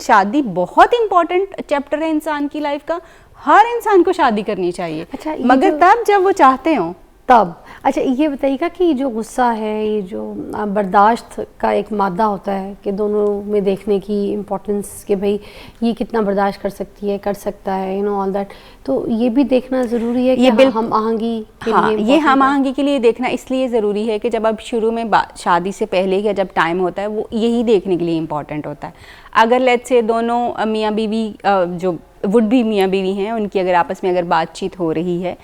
شادی بہت امپورٹنٹ چیپٹر ہے انسان کی لائف کا, ہر انسان کو شادی کرنی چاہیے, مگر تب جب وہ چاہتے ہوں تب. اچھا یہ بتائیے گا کہ جو غصہ ہے, یہ جو برداشت کا ایک مادہ ہوتا ہے کہ دونوں میں دیکھنے کی امپورٹنس کہ بھئی یہ کتنا برداشت کر سکتی ہے, کر سکتا ہے, آل دیٹ, تو یہ بھی دیکھنا ضروری ہے کہ ہم آہنگی کے لیے. یہ ہم آہنگی کے لیے دیکھنا اس لیے ضروری ہے کہ جب اب شروع میں شادی سے پہلے یا جب ٹائم ہوتا ہے وہ یہی دیکھنے کے لیے امپورٹنٹ ہوتا ہے. اگر لیٹس سے دونوں میاں بیوی جو وڈ بھی میاں بیوی ہیں, ان کی اگر آپس میں اگر بات چیت ہو رہی ہے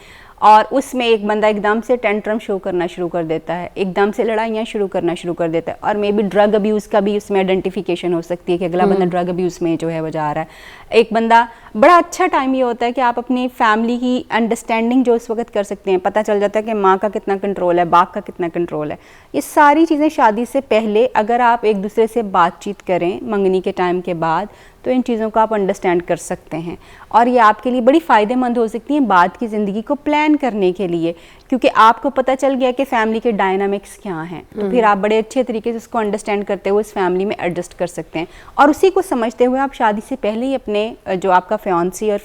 اور اس میں ایک بندہ ایک دم سے ٹینٹرم شو کرنا شروع کر دیتا ہے, ایک دم سے لڑائیاں شروع کرنا شروع کر دیتا ہے, اور مے بی ڈرگ ابیوز کا بھی اس میں آئیڈینٹیفیکیشن ہو سکتی ہے کہ اگلا بندہ ڈرگ ابیوز میں جو ہے وہ جا رہا ہے. ایک بندہ بڑا اچھا ٹائم یہ ہوتا ہے کہ آپ اپنی فیملی کی انڈرسٹینڈنگ جو اس وقت کر سکتے ہیں. پتہ چل جاتا ہے کہ ماں کا کتنا کنٹرول ہے, باپ کا کتنا کنٹرول ہے. یہ ساری چیزیں شادی سے پہلے اگر آپ ایک دوسرے سے بات چیت کریں منگنی کے ٹائم کے بعد تو ان چیزوں کو آپ انڈرسٹینڈ کر سکتے ہیں, اور یہ آپ کے لیے بڑی فائدے مند ہو سکتی ہیں بعد کی زندگی کو پلان کرنے کے لیے, کیونکہ آپ کو پتہ چل گیا کہ فیملی کے ڈائنامکس کیا ہیں, تو پھر آپ بڑے اچھے طریقے سے اس کو انڈرسٹینڈ کرتے ہوئے اس فیملی میں ایڈجسٹ کر سکتے ہیں. اور اسی کو سمجھتے ہوئے آپ شادی سے پہلے ہی اپنے جو آپ کا فیانسی اور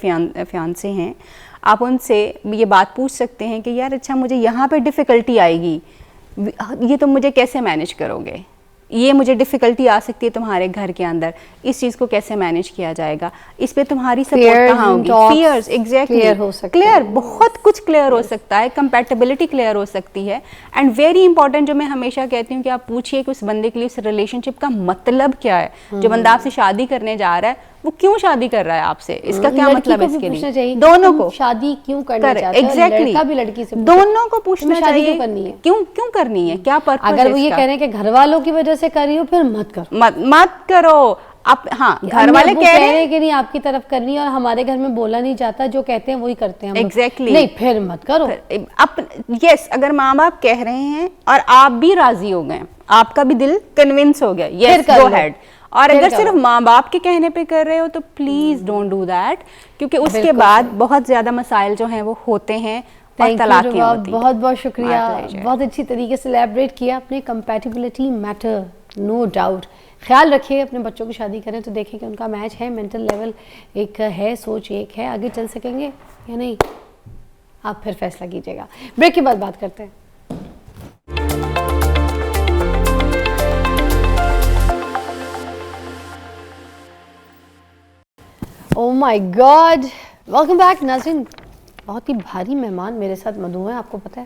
فیانسے ہیں آپ ان سے یہ بات پوچھ سکتے ہیں کہ یار اچھا مجھے یہاں پہ ڈیفیکلٹی آئے گی, یہ تم مجھے کیسے مینیج کرو گے, یہ مجھے ڈیفیکلٹی آ سکتی ہے تمہارے گھر کے اندر, اس چیز کو کیسے مینیج کیا جائے گا, اس پہ تمہاری سپورٹ کہاں ہوگی. فیئرز ایگزیکٹلی کلیئر, بہت کچھ کلیئر ہو سکتا ہے, کمپیٹیبلٹی کلیئر ہو سکتی ہے. اینڈ ویری امپورٹنٹ جو میں ہمیشہ کہتی ہوں کہ آپ پوچھئے کہ اس بندے کے لیے اس ریلیشن شپ کا مطلب کیا ہے. جو بندہ آپ سے شادی کرنے جا رہا ہے وہ کیوں شادی کر رہا ہے آپ سے, اس کا کیا مطلب ہے اس کے لیے. دونوں کو شادی کیوں کرنا چاہتا ہے, ایگزیکٹلی لڑکا بھی لڑکی سے دونوں کو پوچھنا چاہیے کیوں کرنی ہے, کیا پرپز ہے. اگر وہ یہ کہہ رہے ہیں کہ گھر والوں کی وجہ سے کر رہی ہو پھر مت کرو. ہاں گھر والے کہہ رہے ہیں کہ نہیں آپ کی طرف کرنی ہے اور ہمارے گھر میں بولا نہیں جاتا, جو کہتے ہیں وہی کرتے ہیں. ایگزیکٹلی نہیں پھر مت کرو. یس اگر ماں باپ کہہ رہے ہیں اور آپ بھی راضی ہو گئے, آپ کا بھی دل کنونس ہو گیا, یس گو ہیڈ. اور اگر صرف ماں باپ کے کہنے پہ کر رہے ہو تو پلیز ڈونٹ ڈو دیٹ, کیونکہ اس کے بعد بہت زیادہ مسائل جو ہیں وہ ہوتے ہیں اور طلاقیں ہوتی ہیں. بہت بہت شکریہ, بہت اچھی طریقے سے الیبریٹ کیا اپنے کمپیٹیبلٹی میٹر, نو ڈاؤٹ. خیال رکھیے اپنے بچوں کی شادی کریں تو دیکھیں کہ ان کا میچ ہے, مینٹل لیول ایک ہے, سوچ ایک ہے, آگے چل سکیں گے یا نہیں, آپ پھر فیصلہ کیجیے گا. بریک کے بعد بات کرتے ہیں. او مائی گاڈ, ویلکم بیک ناظرین. بہت ہی بھاری مہمان میرے ساتھ مدعو ہیں, آپ کو پتہ ہے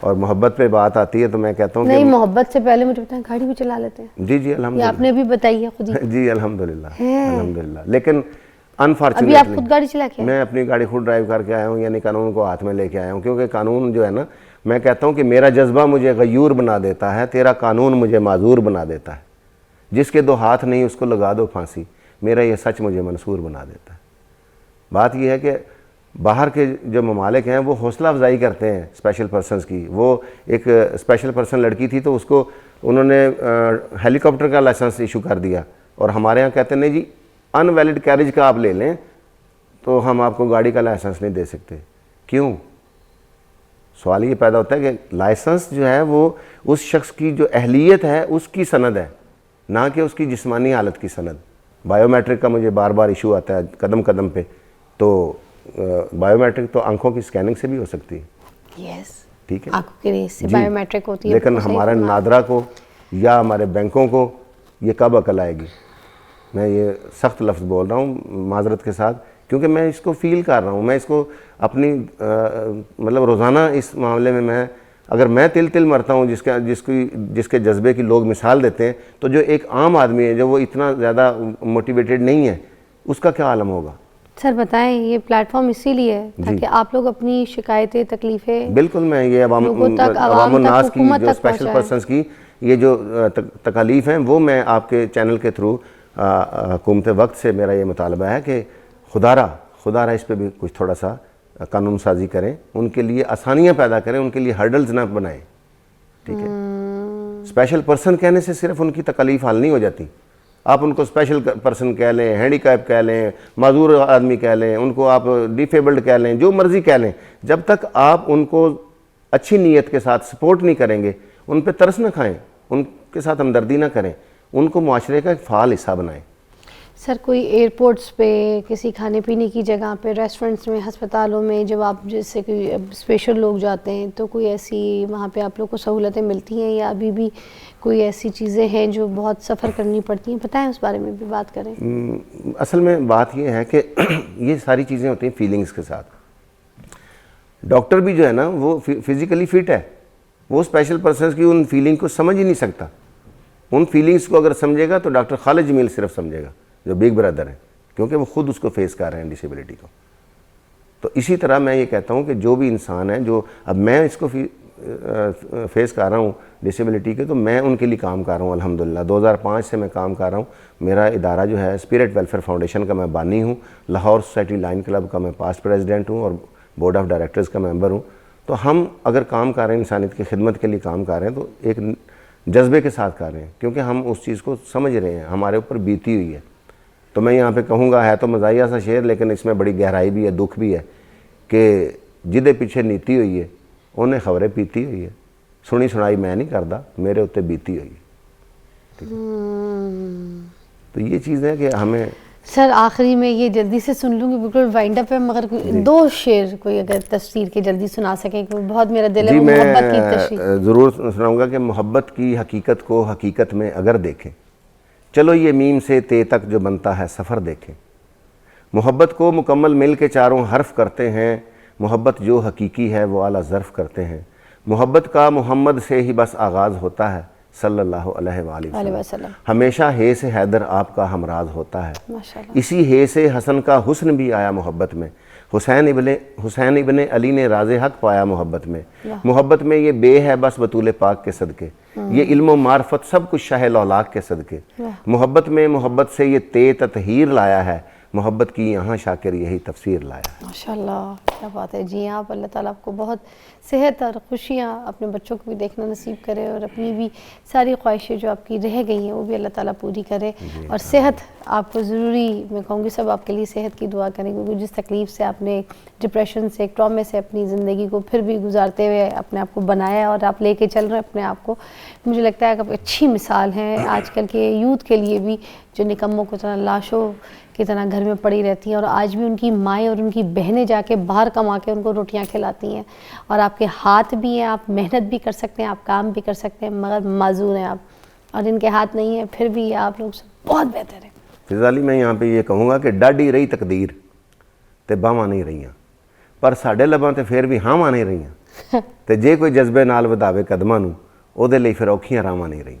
اور محبت پہ بات آتی ہے تو میں کہتا ہوں نہیں، کہ محبت سے پہلے مجھے بتائیں گاڑی بھی چلا لیتے ہیں؟ جی یہ الحمدللہ، آپ نے بھی بتائی ہے خود ہی. جی الحمدللہ. لیکن ابھی آپ انفارچونیٹلی خود گاڑی چلا کے آئے؟ میں اپنی گاڑی خود ڈرائیو کر کے آیا ہوں، یعنی قانون کو ہاتھ میں لے کے آیا ہوں، کیونکہ قانون جو ہے نا، میں کہتا ہوں کہ میرا جذبہ مجھے غیور بنا دیتا ہے، تیرا قانون مجھے معذور بنا دیتا ہے. جس کے 2 ہاتھ نہیں اس کو لگا دو پھانسی، میرا یہ سچ مجھے منصور بنا دیتا ہے. بات یہ ہے کہ باہر کے جو ممالک ہیں وہ حوصلہ افزائی کرتے ہیں اسپیشل پرسنز کی. وہ ایک اسپیشل پرسن لڑکی تھی تو اس کو انہوں نے ہیلی کاپٹر کا لائسنس ایشو کر دیا، اور ہمارے ہاں کہتے ہیں نہیں جی ان ویلڈ کیریج کا آپ لے لیں تو ہم آپ کو گاڑی کا لائسنس نہیں دے سکتے. کیوں؟ سوال یہ پیدا ہوتا ہے کہ لائسنس جو ہے وہ اس شخص کی جو اہلیت ہے اس کی سند ہے، نہ کہ اس کی جسمانی حالت کی سند. بائیو میٹرک کا مجھے بار بار ایشو آتا ہے قدم قدم پہ، تو بائیو میٹرک تو آنکھوں کی سکیننگ سے بھی ہو سکتی ہے. یس، ٹھیک ہے، آنکھوں کے ریس سے جی. بائیو میٹرک ہوتی ہے. لیکن ہمارے نادرا کو یا ہمارے بینکوں کو یہ کب عقل آئے گی؟ میں یہ سخت لفظ بول رہا ہوں معذرت کے ساتھ، کیونکہ میں اس کو فیل کر رہا ہوں. میں اس کو اپنی مطلب روزانہ اس معاملے میں اگر میں تل مرتا ہوں جس کے جذبے کی لوگ مثال دیتے ہیں، تو جو ایک عام آدمی ہے جو وہ اتنا زیادہ موٹیویٹڈ نہیں ہے، اس کا کیا عالم ہوگا؟ سر بتائیں، یہ پلیٹ فارم اسی لیے ہے تاکہ آپ لوگ اپنی شکایتیں، تکلیفیں بالکل میں یہ عوام الناس کی جو اسپیشل پرسنز کی یہ جو تکالیف ہیں وہ میں آپ کے چینل کے تھرو حکومت وقت سے میرا یہ مطالبہ ہے کہ خدا را اس پہ بھی کچھ تھوڑا سا قانون سازی کریں، ان کے لیے آسانیاں پیدا کریں، ان کے لیے ہرڈلز نہ بنائیں. ٹھیک ہے، اسپیشل پرسن کہنے سے صرف ان کی تکالیف حل نہیں ہو جاتی. آپ ان کو اسپیشل پرسن کہہ لیں، ہینڈی کیپ کہہ لیں، معذور آدمی کہہ لیں، ان کو آپ ڈیفیبلڈ کہہ لیں، جو مرضی کہہ لیں، جب تک آپ ان کو اچھی نیت کے ساتھ سپورٹ نہیں کریں گے، ان پہ ترس نہ کھائیں، ان کے ساتھ ہمدردی نہ کریں، ان کو معاشرے کا ایک فعال حصہ بنائیں. سر کوئی ایئرپورٹس پہ، کسی کھانے پینے کی جگہ پہ، ریسٹورنٹس میں، ہسپتالوں میں جب آپ جیسے کوئی اسپیشل لوگ جاتے ہیں تو کوئی ایسی وہاں پہ آپ لوگ کو سہولتیں ملتی ہیں، یا ابھی بھی کوئی ایسی چیزیں ہیں جو بہت سفر کرنی پڑتی ہیں؟ بتائیں، اس بارے میں بھی بات کریں. اصل میں بات یہ ہے کہ یہ ساری چیزیں ہوتی ہیں فیلنگز کے ساتھ. ڈاکٹر بھی جو ہے نا وہ فزیکلی فٹ ہے، وہ اسپیشل پرسنز کی ان فیلنگ کو سمجھ ہی نہیں سکتا. ان فیلنگز کو اگر سمجھے گا تو ڈاکٹر خالد جمیل صرف سمجھے گا جو بگ برادر ہیں، کیونکہ وہ خود اس کو فیس کر رہے ہیں ڈسیبلٹی کو. تو اسی طرح میں یہ کہتا ہوں کہ جو بھی انسان ہے جو اب میں اس کو فیس کر رہا ہوں ڈسیبلٹی کے، تو میں ان کے لیے کام کر رہا ہوں الحمدللہ. 2005 سے میں کام کر رہا ہوں. میرا ادارہ جو ہے اسپرٹ ویلفیئر فاؤنڈیشن کا میں بانی ہوں، لاہور سوسائٹی لائن کلب کا میں پاسٹ پریزیڈنٹ ہوں اور بورڈ آف ڈائریکٹرز کا ممبر ہوں. تو ہم اگر کام کر رہے ہیں انسانیت کی خدمت کے لیے کام کر رہے ہیں تو ایک جذبے کے ساتھ کر رہے ہیں، کیونکہ ہم اس چیز کو سمجھ رہے ہیں، ہمارے اوپر بیتی ہوئی ہے. تو میں یہاں پہ کہوں گا، ہے تو مزاحیہ سا شعر لیکن اس میں بڑی گہرائی بھی ہے، دکھ بھی ہے کہ جدے پیچھے نیتی ہوئی ہے انہیں خبریں پیتی ہوئی ہے، سنی سنائی میں نہیں کردا، میرے اتنے بیتی ہوئی ہے. تو یہ چیز ہے کہ ہمیں سر آخری میں یہ جلدی سے سن لوں گی، بالکل وائنڈ اپ ہے، مگر 2 شعر کوئی اگر تفسیر کے جلدی سنا سکیں، کہ بہت میرا دل ہے وہ محبت کی تشریح. میں ضرور سناؤں گا کہ محبت کی حقیقت کو حقیقت میں اگر دیکھیں، چلو یہ میم سے تے تک جو بنتا ہے سفر دیکھیں. محبت کو مکمل مل کے چاروں حرف کرتے ہیں، محبت جو حقیقی ہے وہ اعلیٰ ظرف کرتے ہیں. محبت کا محمد سے ہی بس آغاز ہوتا ہے صلی اللہ علیہ وآلہ وسلم. ہمیشہ ہے سے حیدر آپ کا ہمراز ہوتا ہے. اسی ہے سے حسن کا حسن بھی آیا محبت میں. حسین ابن علی نے راز حق پایا محبت میں. محبت میں یہ بے ہے بس بطول پاک کے صدقے، یہ علم و معرفت سب کچھ شاہ لولاک کے صدقے. محبت میں محبت سے یہ تے تطہیر لایا ہے، محبت کی یہاں شاکر یہی تفسیر لایا ہے. ماشاءاللہ، کیا بات ہے. جی آپ اللہ تعالیٰ آپ کو بہت صحت اور خوشیاں، اپنے بچوں کو بھی دیکھنا نصیب کرے، اور اپنی بھی ساری خواہشیں جو آپ کی رہ گئی ہیں وہ بھی اللہ تعالیٰ پوری کرے. اور صحت آپ کو ضروری، میں کہوں گی سب آپ کے لیے صحت کی دعا کریں، کیونکہ جس تکلیف سے آپ نے ڈپریشن سے، ٹرامے سے اپنی زندگی کو پھر بھی گزارتے ہوئے اپنے آپ کو بنایا اور آپ لے کے چل رہے ہیں اپنے آپ کو، مجھے لگتا ہے کہ آپ اچھی مثال ہیں آج کل کے یوتھ کے لیے بھی، جو نکموں کو طرح لاشوں کی طرح گھر میں پڑی رہتی ہیں، اور آج بھی ان کی مائیں اور ان کی بہنیں جا کے باہر کما کے ان کو روٹیاں کھلاتی ہیں، اور آپ کے ہاتھ بھی ہیں، آپ محنت بھی کر سکتے ہیں، آپ کام بھی کر سکتے ہیں، مگر معذور ہیں آپ، اور ان کے ہاتھ نہیں ہیں، پھر بھی آپ لوگ سے بہت بہتر ہیں. فضا علی میں یہاں پہ یہ کہوں گا کہ ڈاڈی رہی تقدیر تے باواں نہیں رہیاں، پر ساڈے لباں تے پھر بھی ہاواں نہیں رہیاں. ਤੇ ਜੇ ਕੋਈ ਜਜ਼ਬੇ ਨਾਲ ਵਧਾਵੇ ਕਦਮਾਂ ਨੂੰ ਉਹਦੇ ਲਈ ਫਿਰ ਔਖੀਆਂ ਰਾਵਾਂ ਨਹੀਂ ਰਹੀਆਂ।